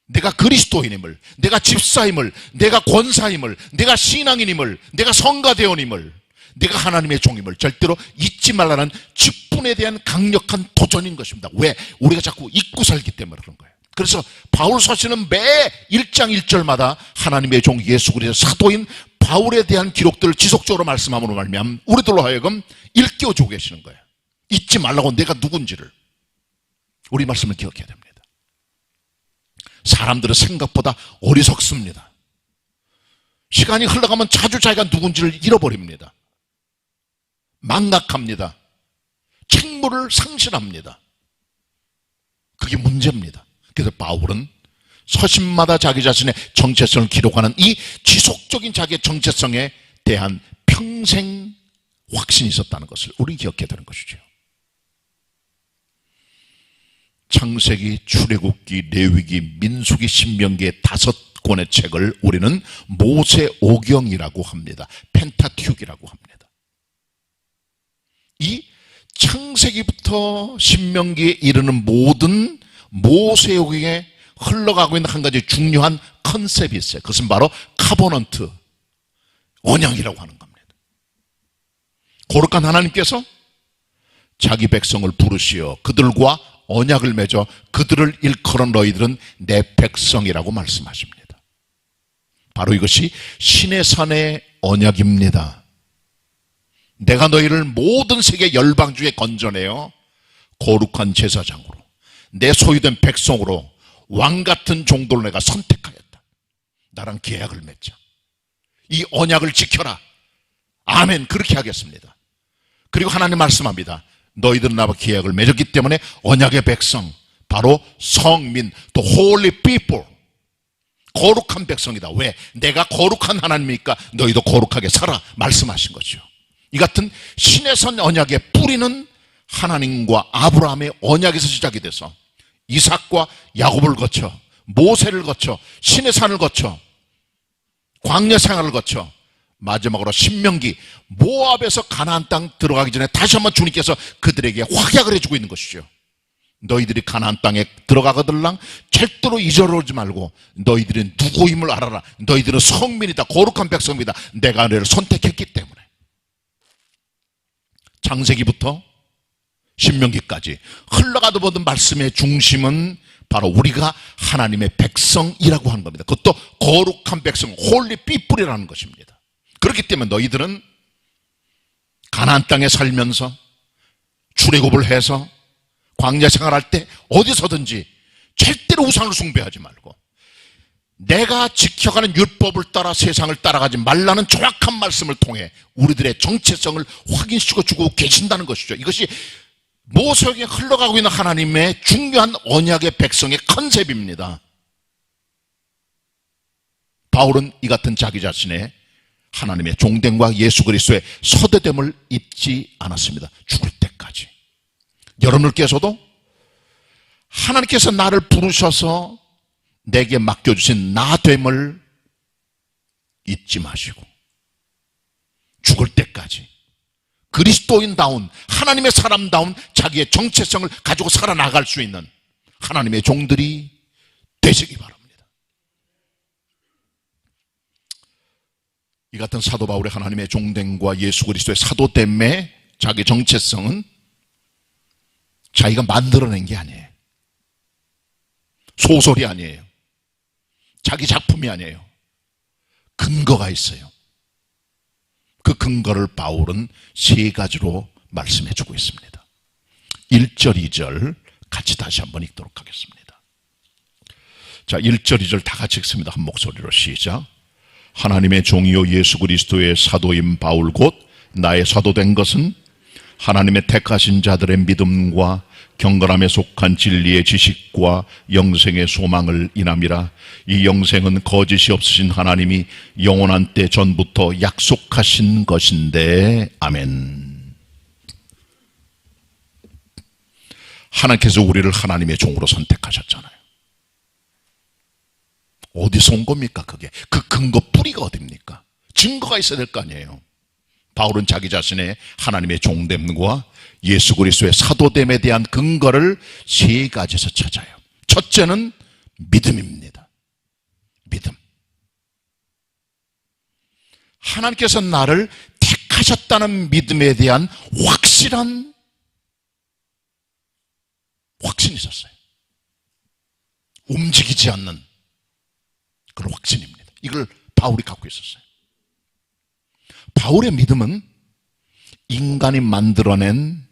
D: 내가 그리스도인임을, 내가 집사임을, 내가 권사임을, 내가 신앙인임을, 내가 성가대원임을, 내가 하나님의 종임을 절대로 잊지 말라는 직분에 대한 강력한 도전인 것입니다. 왜? 우리가 자꾸 잊고 살기 때문에 그런 거예요. 그래서 바울 서신은 매 1장 1절마다 하나님의 종 예수 그리스도 사도인 바울에 대한 기록들을 지속적으로 말씀함으로 말미암아 우리들로 하여금 일깨워주고 계시는 거예요. 잊지 말라고 내가 누군지를. 우리 말씀을 기억해야 됩니다. 사람들은 생각보다 어리석습니다. 시간이 흘러가면 자주 자기가 누군지를 잃어버립니다. 망각합니다. 책무를 상실합니다. 그게 문제입니다. 그래서 바울은 서신마다 자기 자신의 정체성을 기록하는 이 지속적인 자기의 정체성에 대한 평생 확신이 있었다는 것을 우리는 기억해야 되는 것이죠. 창세기, 출애굽기, 레위기, 민수기, 신명기의 5권의 책을 우리는 모세오경이라고 합니다. 펜타튜크라고 합니다. 이 창세기부터 신명기에 이르는 모든 모세오경에 흘러가고 있는 한 가지 중요한 컨셉이 있어요. 그것은 바로 카버넌트, 언약이라고 하는 겁니다. 거룩한 하나님께서 자기 백성을 부르시어 그들과 언약을 맺어 그들을 일컬은 너희들은 내 백성이라고 말씀하십니다. 바로 이것이 신의 산의 언약입니다. 내가 너희를 모든 세계 열방 중에 건져내어 거룩한 제사장으로 내 소유된 백성으로 왕같은 종도를 내가 선택하였다. 나랑 계약을 맺자. 이 언약을 지켜라. 아멘. 그렇게 하겠습니다. 그리고 하나님 말씀합니다. 너희들은 나와 계약을 맺었기 때문에 언약의 백성, 바로 성민, 또 holy people, 거룩한 백성이다. 왜? 내가 거룩한 하나님이니까 너희도 거룩하게 살아 말씀하신 거죠. 이 같은 신의 선 언약의 뿌리는 하나님과 아브라함의 언약에서 시작이 돼서 이삭과 야곱을 거쳐 모세를 거쳐 신의 산을 거쳐 광야 생활을 거쳐 마지막으로 신명기 모압에서 가나안 땅 들어가기 전에 다시 한번 주님께서 그들에게 확약을 해주고 있는 것이죠. 너희들이 가나안 땅에 들어가거들랑 절대로 잊어버리지 말고 너희들은 누구임을 알아라. 너희들은 성민이다. 거룩한 백성이다. 내가 너희를 선택했기 때문에. 창세기부터 신명기까지 흘러가다 보던 말씀의 중심은 바로 우리가 하나님의 백성이라고 하는 겁니다. 그것도 거룩한 백성, 홀리 삐뿔이라는 것입니다. 그렇기 때문에 너희들은 가나안 땅에 살면서 출애굽을 해서 광야 생활할 때 어디서든지 절대로 우상을 숭배하지 말고 내가 지켜가는 율법을 따라 세상을 따라가지 말라는 정확한 말씀을 통해 우리들의 정체성을 확인시켜 주고 계신다는 것이죠. 이것이 모세에게 흘러가고 있는 하나님의 중요한 언약의 백성의 컨셉입니다. 바울은 이 같은 자기 자신의 하나님의 종됨과 예수 그리스도의 서대됨을 잊지 않았습니다. 죽을 때까지. 여러분들께서도 하나님께서 나를 부르셔서 내게 맡겨주신 나됨을 잊지 마시고 죽을 때까지 그리스도인다운, 하나님의 사람다운 자기의 정체성을 가지고 살아나갈 수 있는 하나님의 종들이 되시기 바랍니다. 이 같은 사도 바울의 하나님의 종됨과 예수 그리스도의 사도됨의 자기 정체성은 자기가 만들어낸 게 아니에요. 소설이 아니에요. 자기 작품이 아니에요. 근거가 있어요. 그 근거를 바울은 세 가지로 말씀해 주고 있습니다. 1절, 2절 같이 다시 한번 읽도록 하겠습니다. 자, 1절, 2절 다 같이 읽습니다. 한 목소리로 시작. 하나님의 종이요 예수 그리스도의 사도인 바울 곧 나의 사도된 것은 하나님의 택하신 자들의 믿음과 경건함에 속한 진리의 지식과 영생의 소망을 인함이라. 이 영생은 거짓이 없으신 하나님이 영원한 때 전부터 약속하신 것인데. 아멘. 하나님께서 우리를 하나님의 종으로 선택하셨잖아요. 어디서 온 겁니까 그게? 그 근거 뿌리가 어딥니까? 증거가 있어야 될 거 아니에요. 바울은 자기 자신의 하나님의 종됨과 예수 그리스도의 사도됨에 대한 근거를 세 가지에서 찾아요. 첫째는 믿음입니다. 믿음. 하나님께서 나를 택하셨다는 믿음에 대한 확실한 확신이 있었어요. 움직이지 않는 그런 확신입니다. 이걸 바울이 갖고 있었어요. 바울의 믿음은 인간이 만들어낸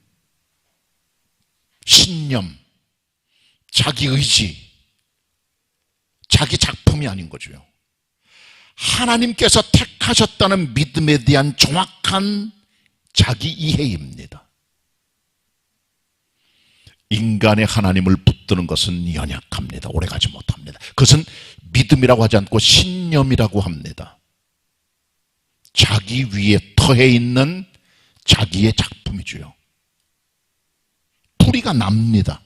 D: 신념, 자기 의지, 자기 작품이 아닌 거죠. 하나님께서 택하셨다는 믿음에 대한 정확한 자기 이해입니다. 인간의 하나님을 붙드는 것은 연약합니다. 오래가지 못합니다. 그것은 믿음이라고 하지 않고 신념이라고 합니다. 자기 위에 터해 있는 자기의 작품이죠. 뿌리가 납니다.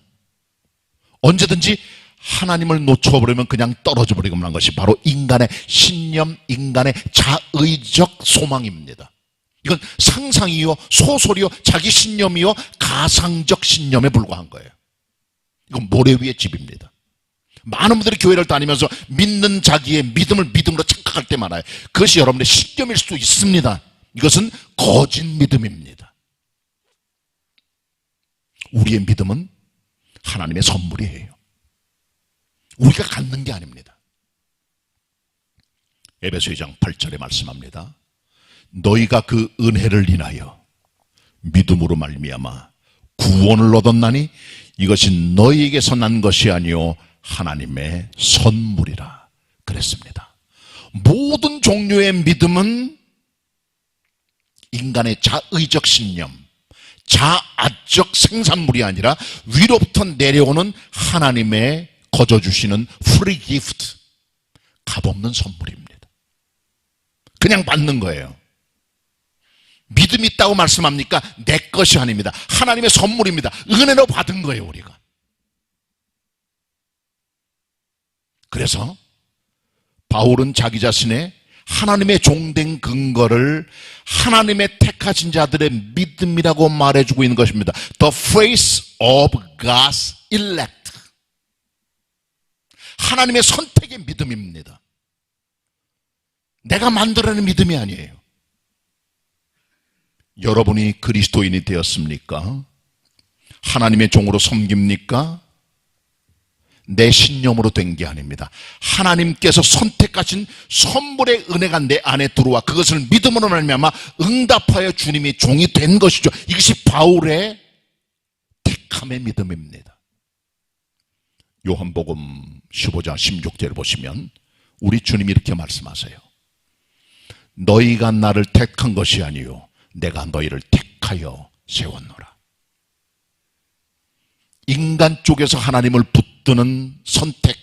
D: 언제든지 하나님을 놓쳐버리면 그냥 떨어져 버리고만 한 것이 바로 인간의 신념, 인간의 자의적 소망입니다. 이건 상상이요, 소설이요, 자기 신념이요, 가상적 신념에 불과한 거예요. 이건 모래 위의 집입니다. 많은 분들이 교회를 다니면서 믿는 자기의 믿음을 믿음으로 착각할 때 많아요. 그것이 여러분의 신념일 수도 있습니다. 이것은 거짓 믿음입니다. 우리의 믿음은 하나님의 선물이에요. 우리가 갖는 게 아닙니다. 에베소 2장 8절에 말씀합니다. 너희가 그 은혜를 인하여 믿음으로 말미암아 구원을 얻었나니 이것이 너희에게서 난 것이 아니요 하나님의 선물이라 그랬습니다. 모든 종류의 믿음은 인간의 자의적 신념, 자아적 생산물이 아니라 위로부터 내려오는 하나님의 거저주시는 free gift, 값없는 선물입니다. 그냥 받는 거예요. 믿음이 있다고 말씀합니까? 내 것이 아닙니다. 하나님의 선물입니다. 은혜로 받은 거예요, 우리가. 그래서 바울은 자기 자신의 하나님의 종된 근거를 하나님의 택하신 자들의 믿음이라고 말해주고 있는 것입니다. The face of God's elect. 하나님의 선택의 믿음입니다. 내가 만들어낸 믿음이 아니에요. 여러분이 그리스도인이 되었습니까? 하나님의 종으로 섬깁니까? 내 신념으로 된 게 아닙니다. 하나님께서 선택하신 선물의 은혜가 내 안에 들어와 그것을 믿음으로 말미암아 응답하여 주님이 종이 된 것이죠. 이것이 바울의 택함의 믿음입니다. 요한복음 15장 16절을 보시면 우리 주님이 이렇게 말씀하세요. 너희가 나를 택한 것이 아니요 내가 너희를 택하여 세웠노라. 인간 쪽에서 하나님을 붙드는 선택,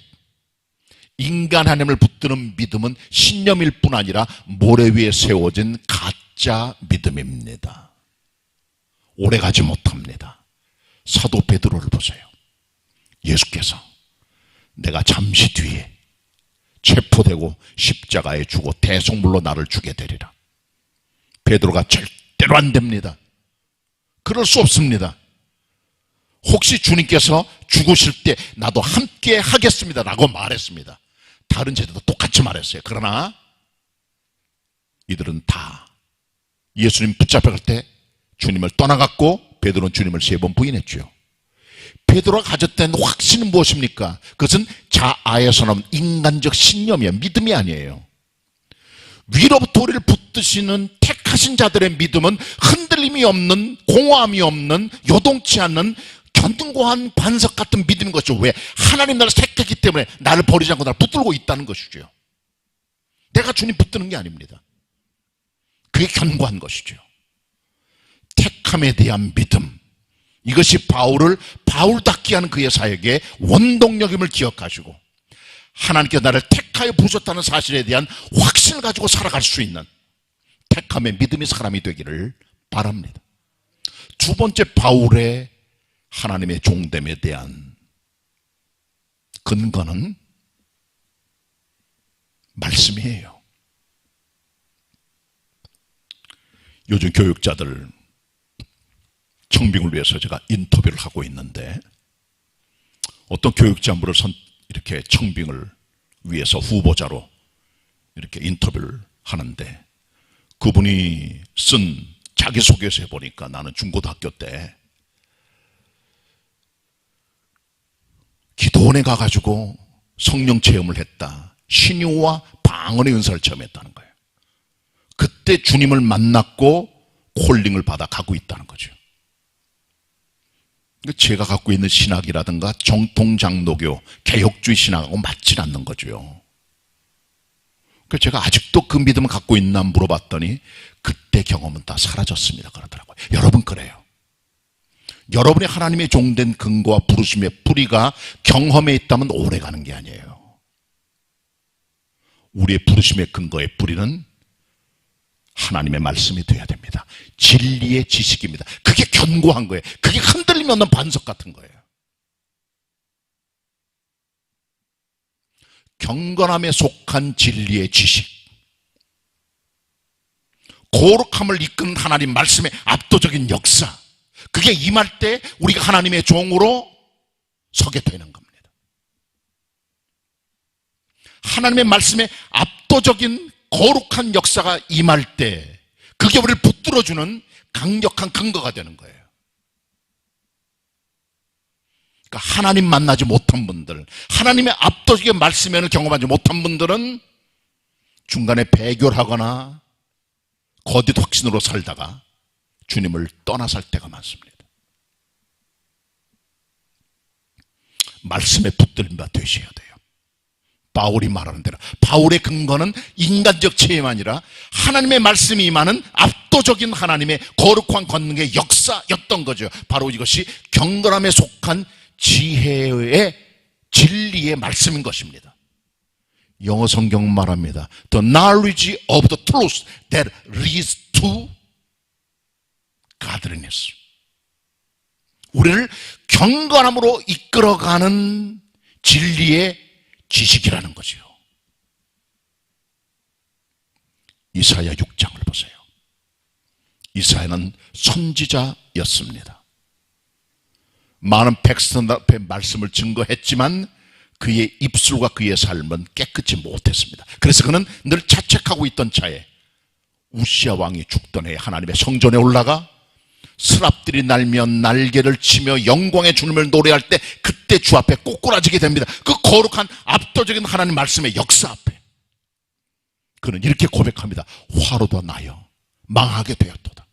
D: 인간 하나님을 붙드는 믿음은 신념일 뿐 아니라 모래 위에 세워진 가짜 믿음입니다. 오래가지 못합니다. 사도 베드로를 보세요. 예수께서 내가 잠시 뒤에 체포되고 십자가에 죽어 대속물로 나를 주게 되리라. 베드로가 절대로 안 됩니다. 그럴 수 없습니다. 혹시 주님께서 죽으실 때 나도 함께 하겠습니다 라고 말했습니다. 다른 제자도 똑같이 말했어요. 그러나 이들은 다 예수님 붙잡혀갈 때 주님을 떠나갔고 베드로는 주님을 3번 부인했죠. 베드로가 가졌던 확신은 무엇입니까? 그것은 자아에서 나온 인간적 신념이에요. 믿음이 아니에요. 위로부터 우리를 붙드시는 택하신 자들의 믿음은 흔들림이 없는, 공허함이 없는, 요동치 않는 견고한 반석 같은 믿음인 것이죠. 왜? 하나님 나를 택했기 때문에 나를 버리지 않고 나를 붙들고 있다는 것이죠. 내가 주님 붙드는 게 아닙니다. 그게 견고한 것이죠. 택함에 대한 믿음, 이것이 바울을 바울답게 하는 그의 사역의 원동력임을 기억하시고 하나님께서 나를 택하여 부르셨다는 사실에 대한 확신을 가지고 살아갈 수 있는 택함의 믿음의 사람이 되기를 바랍니다. 두 번째, 바울의 하나님의 종됨에 대한 근거는 말씀이에요. 요즘 교육자들 청빙을 위해서 제가 인터뷰를 하고 있는데 어떤 교육자물을 이렇게 청빙을 위해서 후보자로 이렇게 인터뷰를 하는데 그분이 쓴 자기소개서에 보니까 나는 중고등학교 때 기도원에 가가지고 성령 체험을 했다. 신유와 방언의 은사를 체험했다는 거예요. 그때 주님을 만났고 콜링을 받아 가고 있다는 거죠. 제가 갖고 있는 신학이라든가 정통장로교, 개혁주의 신학하고 맞지 않는 거죠. 그래서 제가 아직도 그 믿음을 갖고 있나 물어봤더니 그때 경험은 다 사라졌습니다 그러더라고요. 여러분 그래요. 여러분이 하나님의 종된 근거와 부르심의 뿌리가 경험에 있다면 오래가는 게 아니에요. 우리의 부르심의 근거의 뿌리는 하나님의 말씀이 되어야 됩니다. 진리의 지식입니다. 그게 견고한 거예요. 그게 흔들림이 없는 반석 같은 거예요. 경건함에 속한 진리의 지식, 거룩함을 이끄는 하나님 말씀의 압도적인 역사, 그게 임할 때 우리가 하나님의 종으로 서게 되는 겁니다. 하나님의 말씀에 압도적인 거룩한 역사가 임할 때 그게 우리를 붙들어주는 강력한 근거가 되는 거예요. 그러니까 하나님 만나지 못한 분들, 하나님의 압도적인 말씀에는 경험하지 못한 분들은 중간에 배교하거나 거짓 확신으로 살다가 주님을 떠나 살 때가 많습니다. 말씀에 붙들림바 되셔야 돼요. 바울이 말하는 대로 바울의 근거는 인간적 체험이 아니라 하나님의 말씀이 임하는 압도적인 하나님의 거룩한 권능의 역사였던 거죠. 바로 이것이 경건함에 속한 지혜의 진리의 말씀인 것입니다. 영어 성경 말합니다. The knowledge of the truth that leads to godliness. 우리를 경건함으로 이끌어가는 진리의 지식이라는 거죠. 이사야 6장을 보세요. 이사야는 선지자였습니다. 많은 백성 앞에 말씀을 증거했지만 그의 입술과 그의 삶은 깨끗이 못했습니다. 그래서 그는 늘 자책하고 있던 차에 우시아 왕이 죽던 해에 하나님의 성전에 올라가 스랍들이 날며 날개를 치며 영광의 주님을 노래할 때 그때 주 앞에 꼬꾸라지게 됩니다. 그 거룩한 압도적인 하나님 말씀의 역사 앞에 그는 이렇게 고백합니다. 화로도 나여 망하게 되었도다.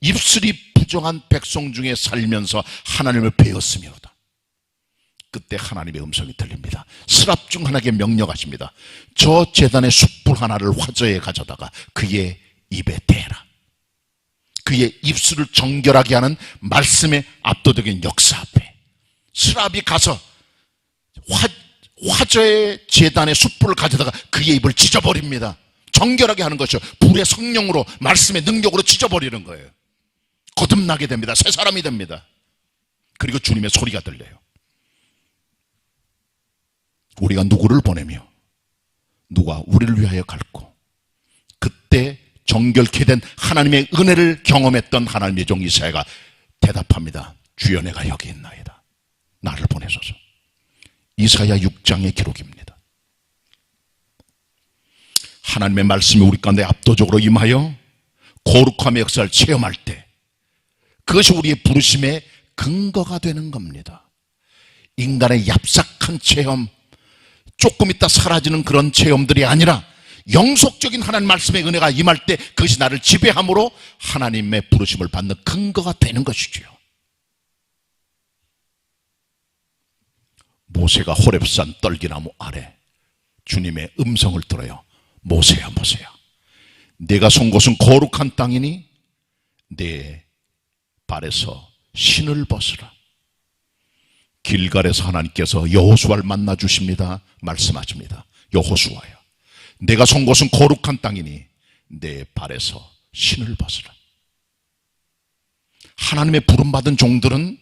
D: 입술이 부정한 백성 중에 살면서 하나님을 배웠으며다. 그때 하나님의 음성이 들립니다. 스랍 중 하나에게 명령하십니다. 저 제단의 숯불 하나를 화저에 가져다가 그의 입에 대라. 그의 입술을 정결하게 하는 말씀의 압도적인 역사 앞에 스랍이 가서 화저의 제단의 숯불을 가져다가 그의 입을 찢어버립니다. 정결하게 하는 것이죠. 불의 성령으로 말씀의 능력으로 찢어버리는 거예요. 거듭나게 됩니다. 새 사람이 됩니다. 그리고 주님의 소리가 들려요. 우리가 누구를 보내며 누가 우리를 위하여 갈고, 그때 정결케 된 하나님의 은혜를 경험했던 하나님의 종 이사야가 대답합니다. 주여 내가 여기 있나이다. 나를 보내소서. 이사야 6장의 기록입니다. 하나님의 말씀이 우리 가운데 압도적으로 임하여 거룩함의 역사를 체험할 때 그것이 우리의 부르심의 근거가 되는 겁니다. 인간의 얍삭한 체험, 조금 있다 사라지는 그런 체험들이 아니라 영속적인 하나님 말씀의 은혜가 임할 때 그것이 나를 지배함으로 하나님의 부르심을 받는 근거가 되는 것이지요. 모세가 호렙산 떨기나무 아래 주님의 음성을 들어요. 모세야 모세야, 내가 선 곳은 거룩한 땅이니 내 발에서 신을 벗으라. 길갈에서 하나님께서 여호수아를 만나 주십니다. 말씀하십니다. 여호수아야, 내가 선 곳은 거룩한 땅이니 내 발에서 신을 벗으라. 하나님의 부름받은 종들은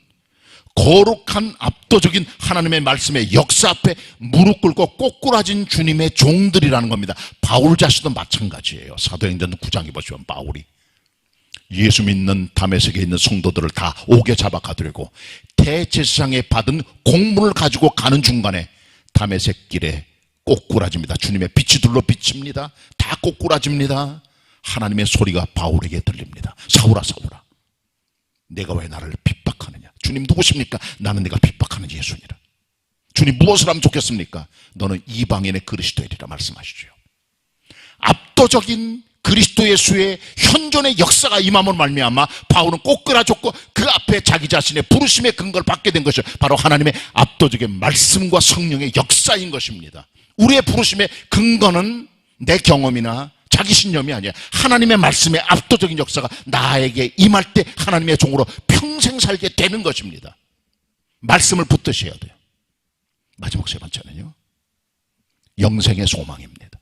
D: 거룩한 압도적인 하나님의 말씀의 역사 앞에 무릎 꿇고 꼬꾸라진 주님의 종들이라는 겁니다. 바울 자신도 마찬가지예요. 사도행전 9장에 보시면 바울이 예수 믿는 다메섹에 있는 성도들을 다 옥에 잡아 가두려고 대제사장에 받은 공문을 가지고 가는 중간에 다메섹 길에 꼬꾸라집니다. 주님의 빛이 둘러 비칩니다. 다 꼬꾸라집니다. 하나님의 소리가 바울에게 들립니다. 사울아 사울아, 내가 왜 나를 핍박하느냐. 주님 누구십니까? 나는 내가 핍박하는 예수니라. 주님 무엇을 하면 좋겠습니까? 너는 이방인의 그릇이 되리라 말씀하시죠. 압도적인 그리스도 예수의 현존의 역사가 임함으로 말미암아 바울은 꼬꾸라졌고 그 앞에 자기 자신의 부르심의 근거를 받게 된 것이 바로 하나님의 압도적인 말씀과 성령의 역사인 것입니다. 우리의 부르심의 근거는 내 경험이나 자기 신념이 아니야. 하나님의 말씀의 압도적인 역사가 나에게 임할 때 하나님의 종으로 평생 살게 되는 것입니다. 말씀을 붙드셔야 돼요. 마지막 세 번째는요, 영생의 소망입니다.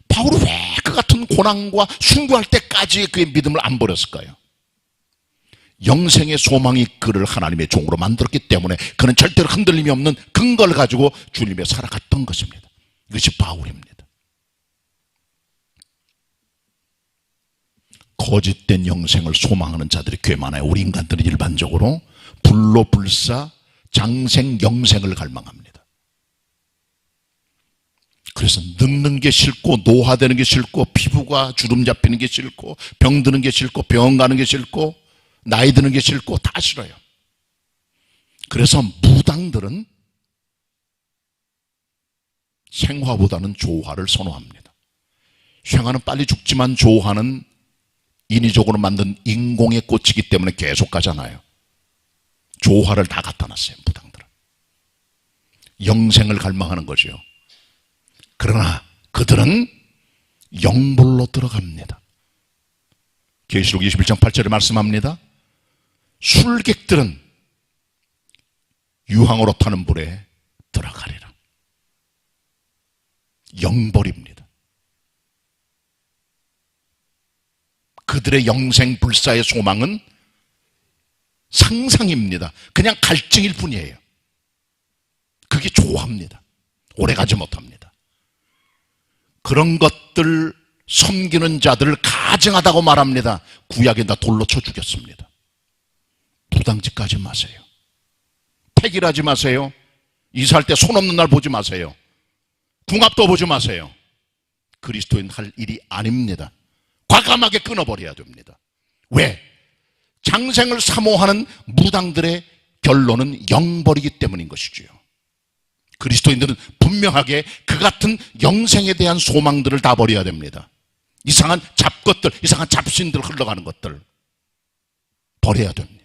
D: 바울은 왜 그 같은 고난과 순교할 때까지 그의 믿음을 안 버렸을까요? 영생의 소망이 그를 하나님의 종으로 만들었기 때문에 그는 절대로 흔들림이 없는 근거를 가지고 주님에 살아갔던 것입니다. 이것이 바울입니다. 거짓된 영생을 소망하는 자들이 꽤 많아요. 우리 인간들은 일반적으로 불로 불사 장생 영생을 갈망합니다. 그래서 늙는 게 싫고 노화되는 게 싫고 피부가 주름 잡히는 게 싫고 병드는 게 싫고 병원 가는 게 싫고 나이 드는 게 싫고 다 싫어요. 그래서 무당들은 생화보다는 조화를 선호합니다. 생화는 빨리 죽지만 조화는 인위적으로 만든 인공의 꽃이기 때문에 계속 가잖아요. 조화를 다 갖다 놨어요. 무당들은 영생을 갈망하는 거죠. 그러나 그들은 영불로 들어갑니다. 계시록 21장 8절에 말씀합니다. 술객들은 유황으로 타는 불에 들어가리라. 영벌입니다. 그들의 영생 불사의 소망은 상상입니다. 그냥 갈증일 뿐이에요. 그게 조화입니다. 오래가지 못합니다. 그런 것들 섬기는 자들을 가증하다고 말합니다. 구약에다 돌로 쳐 죽였습니다. 무당짓 가지 마세요. 택일하지 마세요. 이사할 때 손 없는 날 보지 마세요. 궁합도 보지 마세요. 그리스도인 할 일이 아닙니다. 과감하게 끊어버려야 됩니다. 왜? 장생을 사모하는 무당들의 결론은 영벌이기 때문인 것이지요. 그리스도인들은 분명하게 그 같은 영생에 대한 소망들을 다 버려야 됩니다. 이상한 잡것들, 이상한 잡신들 흘러가는 것들 버려야 됩니다.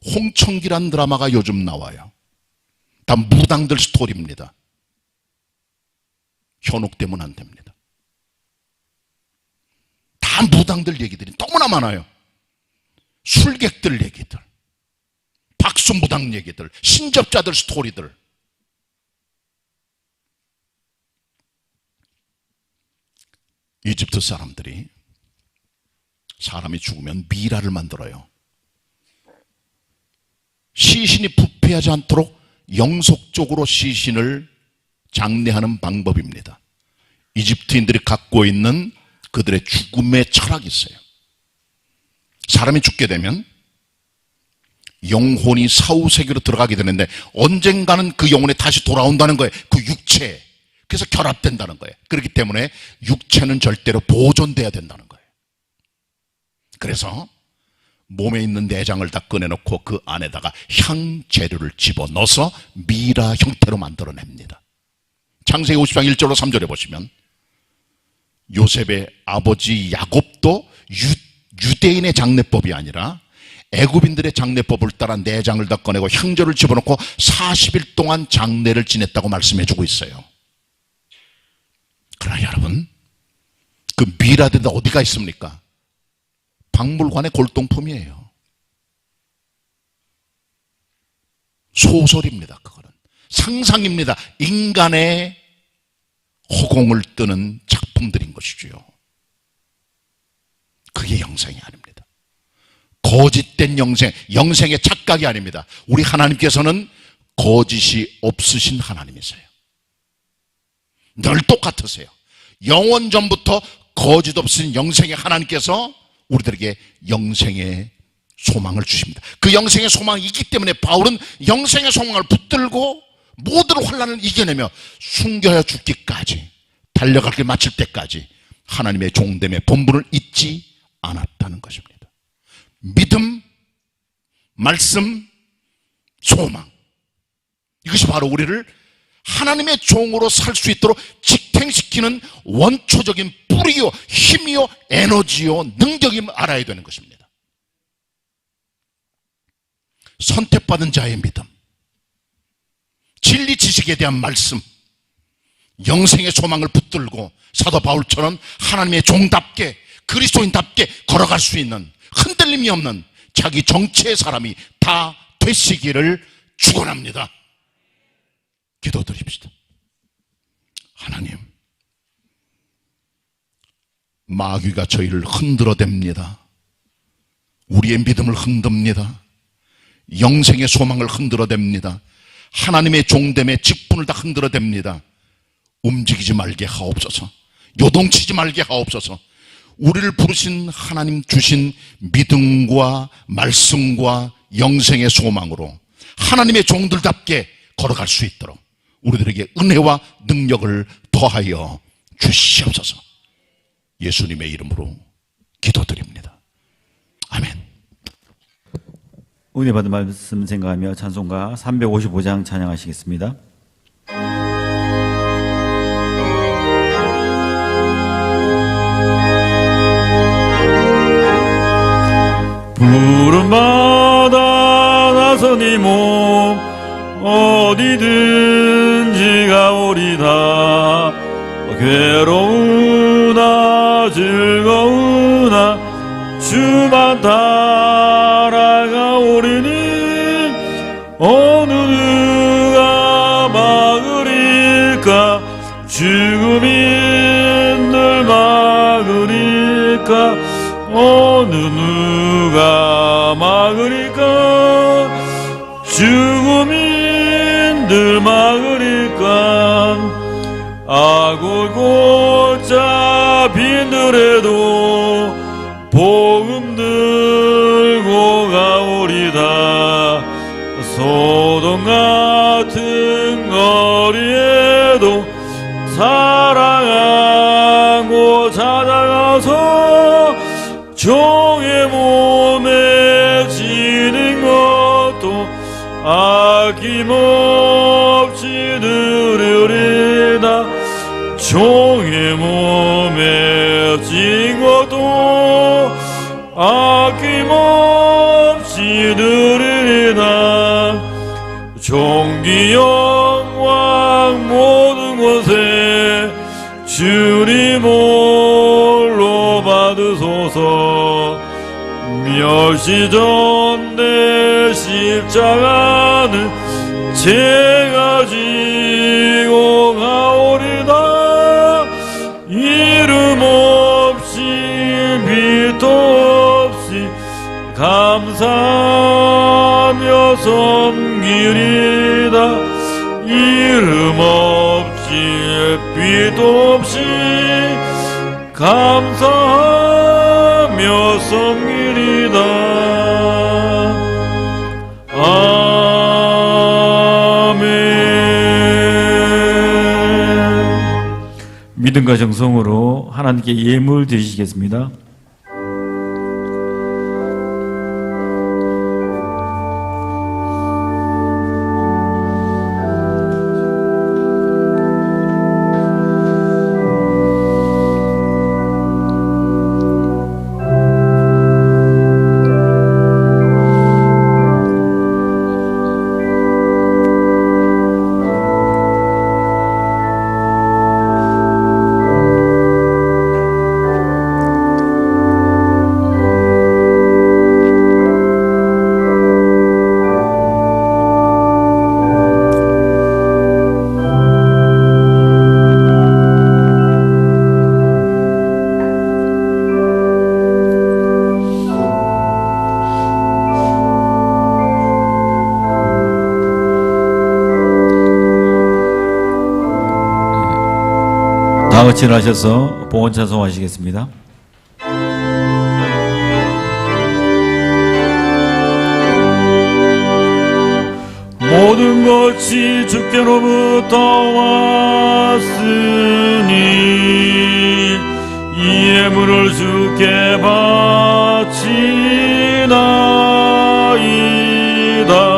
D: 홍청기란 드라마가 요즘 나와요. 다 무당들 스토리입니다. 현혹되면 안 됩니다. 다 무당들 얘기들이 너무나 많아요. 술객들 얘기들, 박수무당 얘기들, 신접자들 스토리들. 이집트 사람들이 사람이 죽으면 미라를 만들어요. 시신이 부패하지 않도록 영속적으로 시신을 장례하는 방법입니다. 이집트인들이 갖고 있는 그들의 죽음의 철학이 있어요. 사람이 죽게 되면 영혼이 사후세계로 들어가게 되는데 언젠가는 그 영혼이 다시 돌아온다는 거예요. 그 육체에. 그래서 결합된다는 거예요. 그렇기 때문에 육체는 절대로 보존돼야 된다는 거예요. 그래서 몸에 있는 내장을 다 꺼내놓고 그 안에다가 향재료를 집어넣어서 미라 형태로 만들어냅니다. 창세기 50장 1절로 3절에 보시면 요셉의 아버지 야곱도 유대인의 장례법이 아니라 애굽인들의 장례법을 따라 내장을 다 꺼내고 향재료를 집어넣고 40일 동안 장례를 지냈다고 말씀해주고 있어요. 그러나 여러분, 그 미라들은 어디가 있습니까? 박물관의 골동품이에요. 소설입니다. 그거는 상상입니다. 인간의 허공을 뜨는 작품들인 것이죠. 그게 영생이 아닙니다. 거짓된 영생의 착각이 아닙니다. 우리 하나님께서는 거짓이 없으신 하나님이세요. 늘 똑같으세요. 영원 전부터 거짓 없으신 영생의 하나님께서 우리들에게 영생의 소망을 주십니다. 그 영생의 소망이 있기 때문에 바울은 영생의 소망을 붙들고 모든 환난을 이겨내며 숨겨야 죽기까지, 달려갈 길 마칠 때까지 하나님의 종됨의 본분을 잊지 않았다는 것입니다. 믿음, 말씀, 소망, 이것이 바로 우리를 하나님의 종으로 살 수 있도록 직행시키는 원초적인 뿌리요, 힘이요, 에너지요, 능력임을 알아야 되는 것입니다. 선택받은 자의 믿음, 진리 지식에 대한 말씀, 영생의 소망을 붙들고 사도 바울처럼 하나님의 종답게, 그리스도인답게 걸어갈 수 있는 흔들림이 없는 자기 정체의 사람이 다 되시기를 축원합니다. 기도드립시다. 하나님, 마귀가 저희를 흔들어댑니다. 우리의 믿음을 흔듭니다. 영생의 소망을 흔들어댑니다. 하나님의 종됨의 직분을 다 흔들어댑니다. 움직이지 말게 하옵소서. 요동치지 말게 하옵소서. 우리를 부르신 하나님 주신 믿음과 말씀과 영생의 소망으로 하나님의 종들답게 걸어갈 수 있도록 우리들에게 은혜와 능력을 더하여 주시옵소서. 예수님의 이름으로 기도드립니다. 아멘.
A: 은혜 받은 말씀 생각하며 찬송가 355장 찬양하시겠습니다. 푸른바다 나서니 몸 어디든지 가오리다. 괴로우나 즐거우나 주만 따라가오리니 어느 누가 막으리까. 죽음이 늘 막으리까. 어느 누가 막으리까. 죽음이 늘 막으리까. 악을 곧자 빈들에도 복음 들고 가오리다. 소돔 같은 거리에도 사랑하고 찾아가서 종의 몸에 지는 것도 아낌없이 누리리다. 종의 몸에 진 것도 아낌없이 누리리다. 종기 영광 모든 곳에 주님 홀로 받으소서. 멸시전 내 십자가는 제가 지고 가오리다. 이름 없이 빛도 없이 감사하며 섬기리다. 이름 없이 빛도 없이 감사하며 섬기리다. 아멘. 믿음과 정성으로 하나님께 예물 드리시겠습니다. 다 같이 일어나셔서 봉헌 찬송하시겠습니다. 모든 것이 주께로부터 왔으니 이 예물을 주께 바치나이다.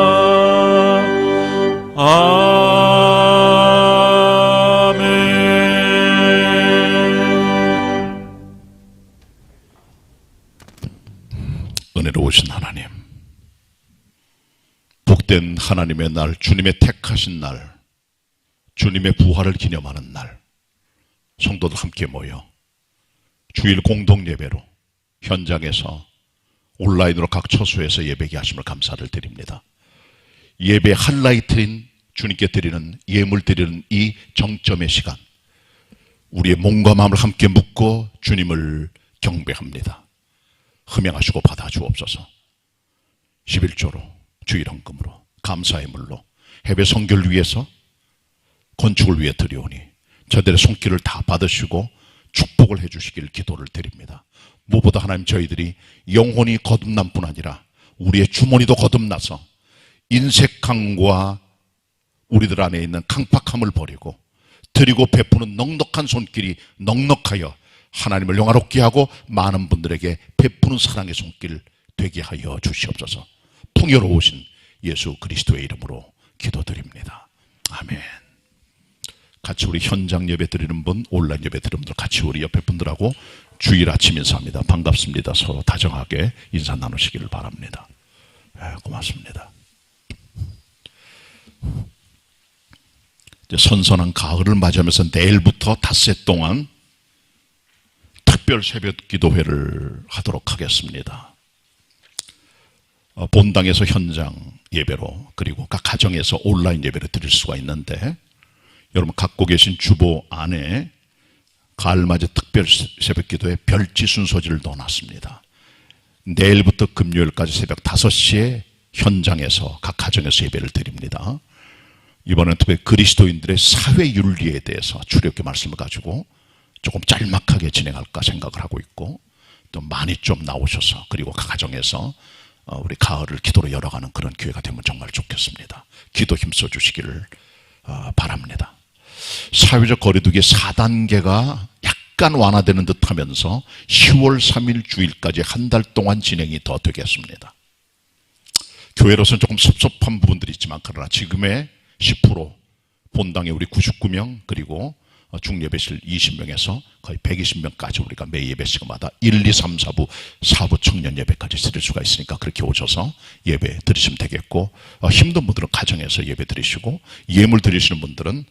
D: 은혜로우신 하나님, 복된 하나님의 날, 주님의 택하신 날, 주님의 부활을 기념하는 날, 성도들 함께 모여 주일 공동예배로 현장에서 온라인으로 각 처소에서 예배게 하심을 감사를 드립니다. 예배 하이라이트인 주님께 드리는 예물 드리는 이 정점의 시간, 우리의 몸과 마음을 함께 묶고 주님을 경배합니다. 흠양하시고 받아주옵소서. 11조로 주일 헌금으로 감사의 물로 해외 선교를 위해서 건축을 위해 드리오니 저들의 손길을 다 받으시고 축복을 해주시길 기도를 드립니다. 무엇보다 하나님, 저희들이 영혼이 거듭난 뿐 아니라 우리의 주머니도 거듭나서 인색함과 우리들 안에 있는 강팍함을 버리고 드리고 베푸는 넉넉한 손길이 넉넉하여 하나님을 영화롭게 하고 많은 분들에게 베푸는 사랑의 손길 되게 하여 주시옵소서. 풍요로우신 예수 그리스도의 이름으로 기도드립니다. 아멘. 같이 우리 현장 예배 드리는 분, 온라인 예배 드리는 분들, 같이 우리 옆에 분들하고 주일 아침 인사합니다. 반갑습니다. 서로 다정하게 인사 나누시기를 바랍니다. 고맙습니다. 이제 선선한 가을을 맞이하면서 내일부터 닷새 동안 특별 새벽 기도회를 하도록 하겠습니다. 본당에서 현장 예배로, 그리고 각 가정에서 온라인 예배를 드릴 수가 있는데, 여러분 갖고 계신 주보 안에 가을맞이 특별 새벽 기도회 별지 순서지를 넣어놨습니다. 내일부터 금요일까지 새벽 5시에 현장에서 각 가정에서 예배를 드립니다. 이번에는 특별히 그리스도인들의 사회윤리에 대해서 주력의 말씀을 가지고 조금 짤막하게 진행할까 생각을 하고 있고, 또 많이 좀 나오셔서 그리고 각 가정에서 우리 가을을 기도로 열어가는 그런 기회가 되면 정말 좋겠습니다. 기도 힘써 주시기를 바랍니다. 사회적 거리두기 4단계가 약간 완화되는 듯 하면서 10월 3일 주일까지 한 달 동안 진행이 더 되겠습니다. 교회로서는 조금 섭섭한 부분들이 있지만, 그러나 지금의 10%, 본당에 우리 99명, 그리고 중예배실 20명에서 거의 120명까지 우리가 매 예배 시간마다 1, 2, 3, 4부, 4부 청년 예배까지 드릴 수가 있으니까 그렇게 오셔서 예배 드리시면 되겠고, 힘든 분들은 가정에서 예배 드리시고, 예물 드리시는 분들은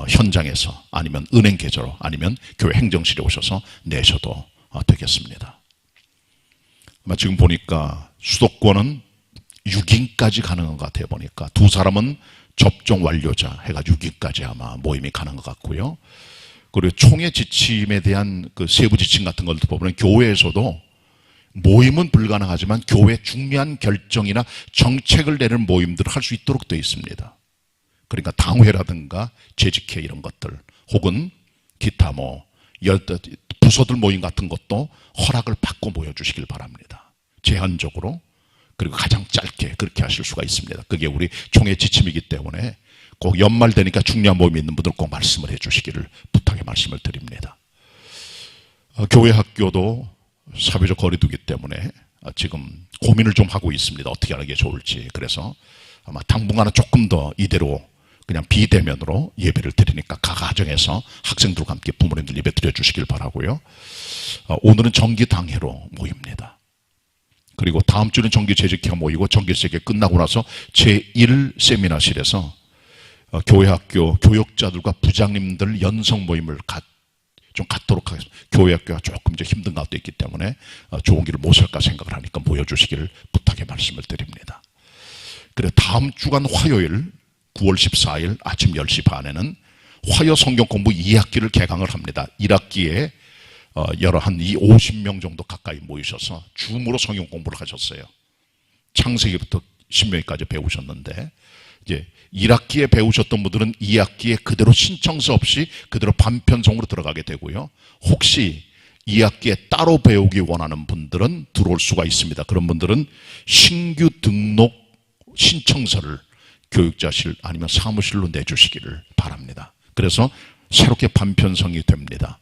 D: 현장에서 아니면 은행 계좌로 아니면 교회 행정실에 오셔서 내셔도 되겠습니다. 아마 지금 보니까 수도권은 6인까지 가능한 것 같아요. 보니까 두 사람은 접종 완료자 해가지고 6인까지 아마 모임이 가능한 것 같고요. 그리고 총회 지침에 대한 그 세부 지침 같은 것도 보면 교회에서도 모임은 불가능하지만 교회 중요한 결정이나 정책을 내는 모임들을 할 수 있도록 되어 있습니다. 그러니까 당회라든가 재직회 이런 것들 혹은 기타 부서들 모임 같은 것도 허락을 받고 모여주시길 바랍니다. 제한적으로 그리고 가장 짧게 그렇게 하실 수가 있습니다. 그게 우리 총회 지침이기 때문에 꼭 연말 되니까 중요한 모임이 있는 분들 꼭 말씀을 해주시기를 부탁의 말씀을 드립니다. 교회 학교도 사회적 거리두기 때문에 지금 고민을 좀 하고 있습니다. 어떻게 하는 게 좋을지. 그래서 아마 당분간은 조금 더 이대로 그냥 비대면으로 예배를 드리니까 각 가정에서 학생들과 함께 부모님들 예배 드려주시길 바라고요. 오늘은 정기당회로 모입니다. 그리고 다음 주는 정기재직회 모이고 정기재직회 끝나고 나서 제1 세미나실에서 교회 학교 교역자들과 부장님들 연성 모임을 좀 갖도록 하겠습니다. 교회 학교가 조금 이제 힘든 가운데 있기 때문에 좋은 길을 못 살까 생각을 하니까 모여주시기를 부탁의 말씀을 드립니다. 그리고 다음 주간 화요일 9월 14일 아침 10시 반에는 화요 성경 공부 2학기를 개강을 합니다. 1학기에 한 50명 정도 가까이 모이셔서 줌으로 성경 공부를 하셨어요. 창세기부터 신명기까지 배우셨는데 이제 1학기에 배우셨던 분들은 2학기에 그대로 신청서 없이 그대로 반편성으로 들어가게 되고요. 혹시 2학기에 따로 배우기 원하는 분들은 들어올 수가 있습니다. 그런 분들은 신규 등록 신청서를 교육자실 아니면 사무실로 내주시기를 바랍니다. 그래서 새롭게 반편성이 됩니다.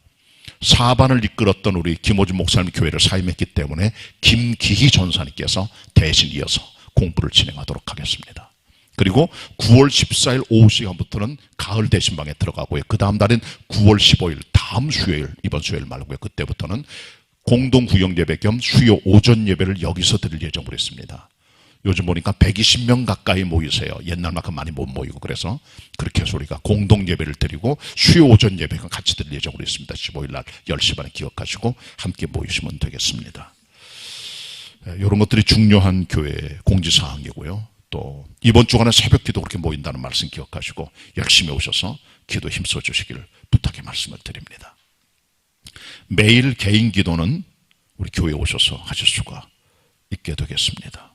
D: 4반을 이끌었던 우리 김호준 목사님 교회를 사임했기 때문에 김기희 전사님께서 대신 이어서 공부를 진행하도록 하겠습니다. 그리고 9월 14일 오후 시간부터는 가을 대신방에 들어가고요. 그 다음 날은 9월 15일 다음 수요일 이번 수요일 말고요. 그때부터는 공동 구역 예배 겸 수요 오전 예배를 여기서 드릴 예정으로 했습니다. 요즘 보니까 120명 가까이 모이세요. 옛날만큼 많이 못 모이고 그래서 그렇게 해서 우리가 공동 예배를 드리고 수요 오전 예배가 같이 드릴 예정으로 있습니다. 15일 날 10시 반에 기억하시고 함께 모이시면 되겠습니다. 이런 것들이 중요한 교회 공지사항이고요. 또 이번 주간에 새벽 기도 그렇게 모인다는 말씀 기억하시고 열심히 오셔서 기도 힘써 주시기를 부탁의 말씀을 드립니다. 매일 개인 기도는 우리 교회에 오셔서 하실 수가 있게 되겠습니다.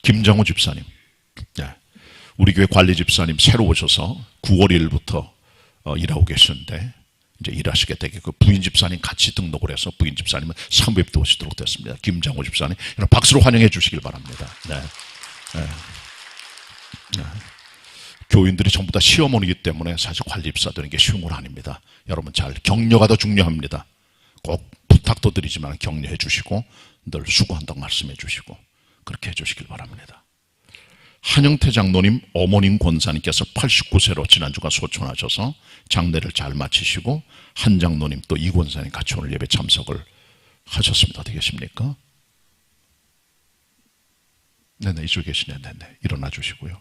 D: 김정호 집사님, 우리 교회 관리 집사님 새로 오셔서 9월 1일부터 일하고 계시는데 이제 일하시게 되게 그 부인 집사님 같이 등록을 해서 부인 집사님은 사무에 또 오시도록 됐습니다. 김정호 집사님, 박수로 환영해 주시길 바랍니다. 교인들이 전부 다 시어머니이기 때문에 사실 관리 집사 되는 게 쉬운 건 아닙니다. 여러분 잘 격려가 더 중요합니다. 꼭 부탁도 드리지만 격려해 주시고 늘 수고한다고 말씀해 주시고 그렇게 해주시길 바랍니다. 한영태 장로님 어머님 권사님께서 89세로 지난주가 소천하셔서 장례를 잘 마치시고 한 장로님 또 이 권사님 같이 오늘 예배 참석을 하셨습니다. 어떻게 계십니까? 네네 이쪽에 계시네. 네네 일어나 주시고요.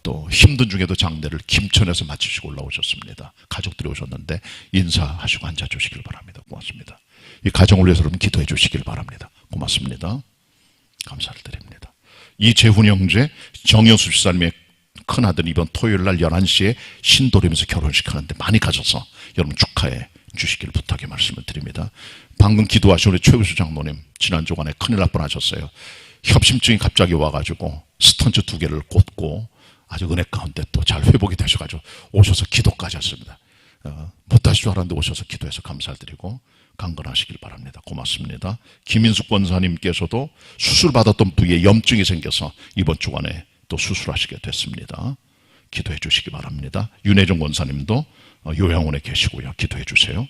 D: 또 힘든 중에도 장례를 김천에서 마치시고 올라오셨습니다. 가족들이 오셨는데 인사하시고 앉아 주시길 바랍니다. 고맙습니다. 이 가정을 위해서 여러분 기도해 주시길 바랍니다. 고맙습니다. 감사를 드립니다. 이재훈 형제 정여수 집사님의 큰아들 이번 토요일 날 11시에 신도림에서 결혼식 하는데 많이 가셔서 여러분 축하해 주시길 부탁의 말씀을 드립니다. 방금 기도하신 우리 최우수 장로님 지난 주간에 큰일 날 뻔하셨어요. 협심증이 갑자기 와가지고 스턴트 2개를 꽂고 아주 은혜 가운데 또 잘 회복이 되셔가지고 오셔서 기도까지 하셨습니다. 못 하실 줄 알았는데 오셔서 기도해서 감사를 드리고 강건하시길 바랍니다. 고맙습니다. 김인숙 권사님께서도 수술받았던 부위에 염증이 생겨서 이번 주간에 또 수술하시게 됐습니다. 기도해 주시기 바랍니다. 윤혜정 권사님도 요양원에 계시고요. 기도해 주세요.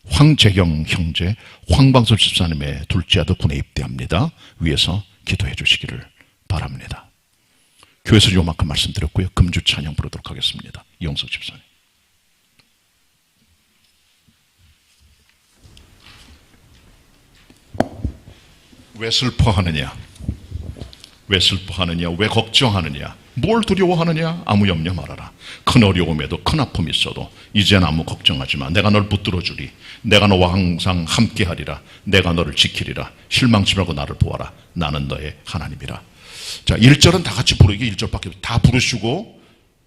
D: 황재경 형제 황방설 집사님의 둘째 아들 군에 입대합니다. 위에서 기도해 주시기를 바랍니다. 교회에서 요만큼 말씀드렸고요. 금주 찬양 부르도록 하겠습니다. 이용석 집사님. 왜 슬퍼하느냐? 왜 슬퍼하느냐? 왜 걱정하느냐? 뭘 두려워하느냐? 아무 염려 말아라. 큰 어려움에도 큰 아픔이 있어도 이젠 아무 걱정하지 마. 내가 널 붙들어 주리. 내가 너와 항상 함께하리라. 내가 너를 지키리라. 실망치 말고 나를 보아라. 나는 너의 하나님이라. 자, 1절은 다 같이 부르기 1절밖에 다 부르시고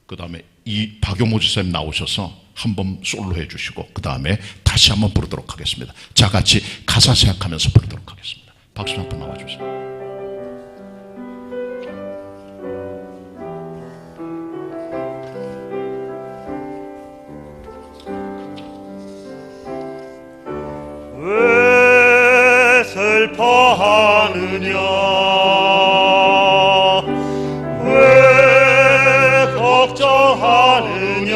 D: 그 다음에 이 박용모 지사님 나오셔서 한번 솔로 해주시고 그 다음에 다시 한번 부르도록 하겠습니다. 자, 같이 가사 생각하면서 부르도록 하겠습니다. 박수 한번 나와주세요.
C: 왜 슬퍼하느냐 왜 걱정하느냐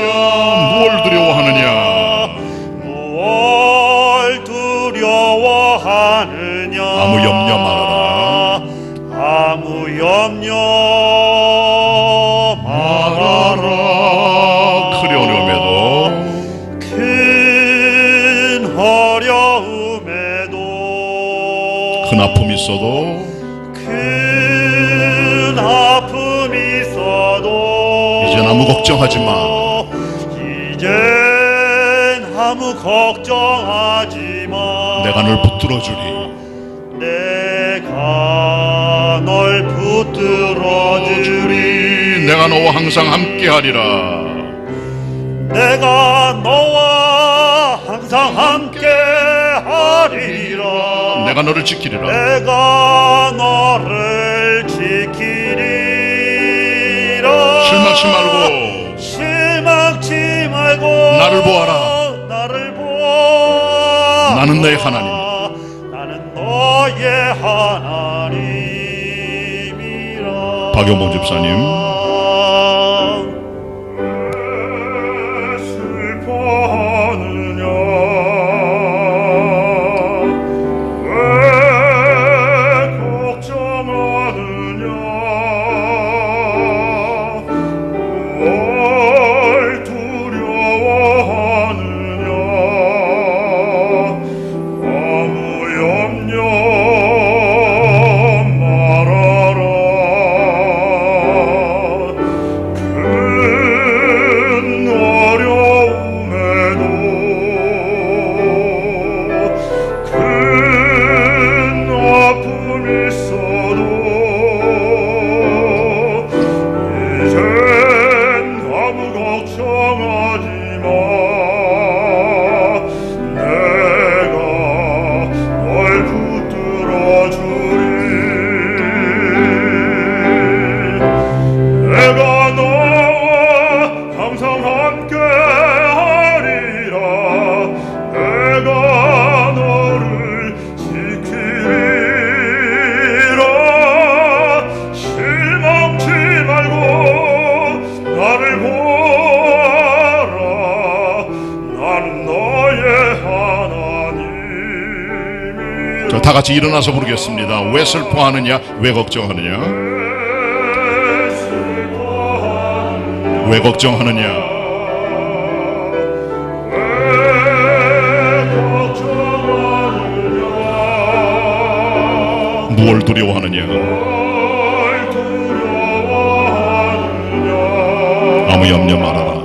D: 무엇을 두려워하느냐
C: 무엇 두려워하느냐
D: 아무 염려 말아라
C: 아무 염려 말아라
D: 큰 어려움에도 큰 아픔이 있어도
C: 큰 아픔이 있어도
D: 이젠 아무 걱정하지 마.
C: 이젠 아무 걱정하지 마.
D: 내가 널 붙들어 주리.
C: 내가 널 붙들어 주리.
D: 내가 너와 항상 함께하리라.
C: 내가 너와 항상 함께하리라.
D: 내가 너를 지키리라.
C: 내가 너를 지키리라. 실망치 말고
D: 나를 보아라.
C: 나를 보아.
D: 나는 너의 하나님.
C: 나는 너의 하나님이라.
D: 박용모 집사님. 다 같이 일어나서 부르겠습니다. 왜 슬퍼하느냐? 왜 걱정하느냐? 왜 걱정하느냐? 무엇을 두려워하느냐? 아무 염려 말아라.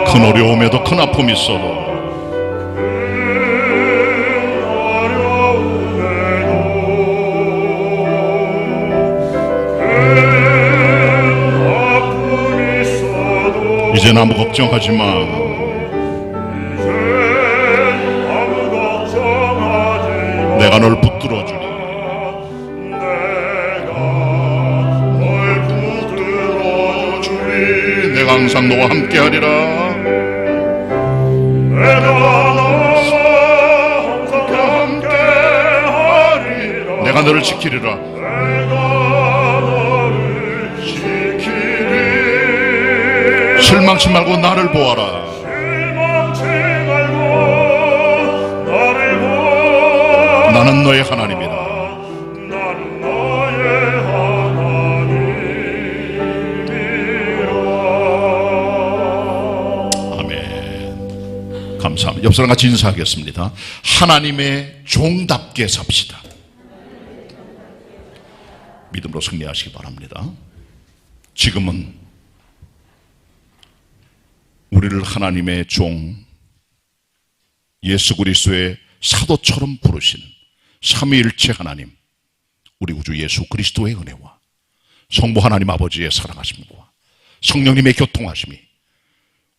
D: 큰 어려움에도 큰 아픔이 있어도 이젠 아무 걱정하지 마. 내가 널 붙들어 주리. 내가 항상 너와 함께하리라. 내가 너를 지키리라. 실망치 말고 나를 보아라. 나는 너의 하나님이다. 아멘. 감사합니다. 옆 사람 같이 인사하겠습니다. 하나님의 종답게 삽시다. 믿음으로 승리하시기 바랍니다. 지금은 우리를 하나님의 종 예수 그리스도의 사도처럼 부르신 삼위일체 하나님, 우리 구주 예수 그리스도의 은혜와 성부 하나님 아버지의 사랑하심과 성령님의 교통하심이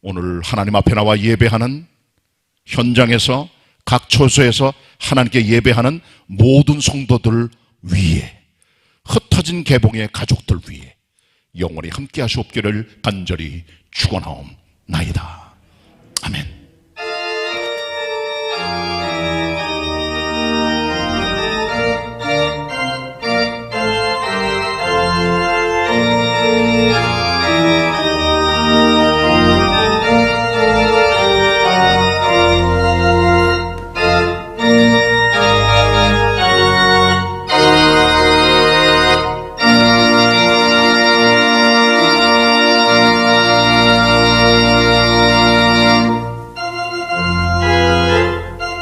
D: 오늘 하나님 앞에 나와 예배하는 현장에서 각 처소에서 하나님께 예배하는 모든 성도들 위에, 흩어진 개봉의 가족들 위에 영원히 함께 하시옵기를 간절히 축원하옵나이다. 아멘.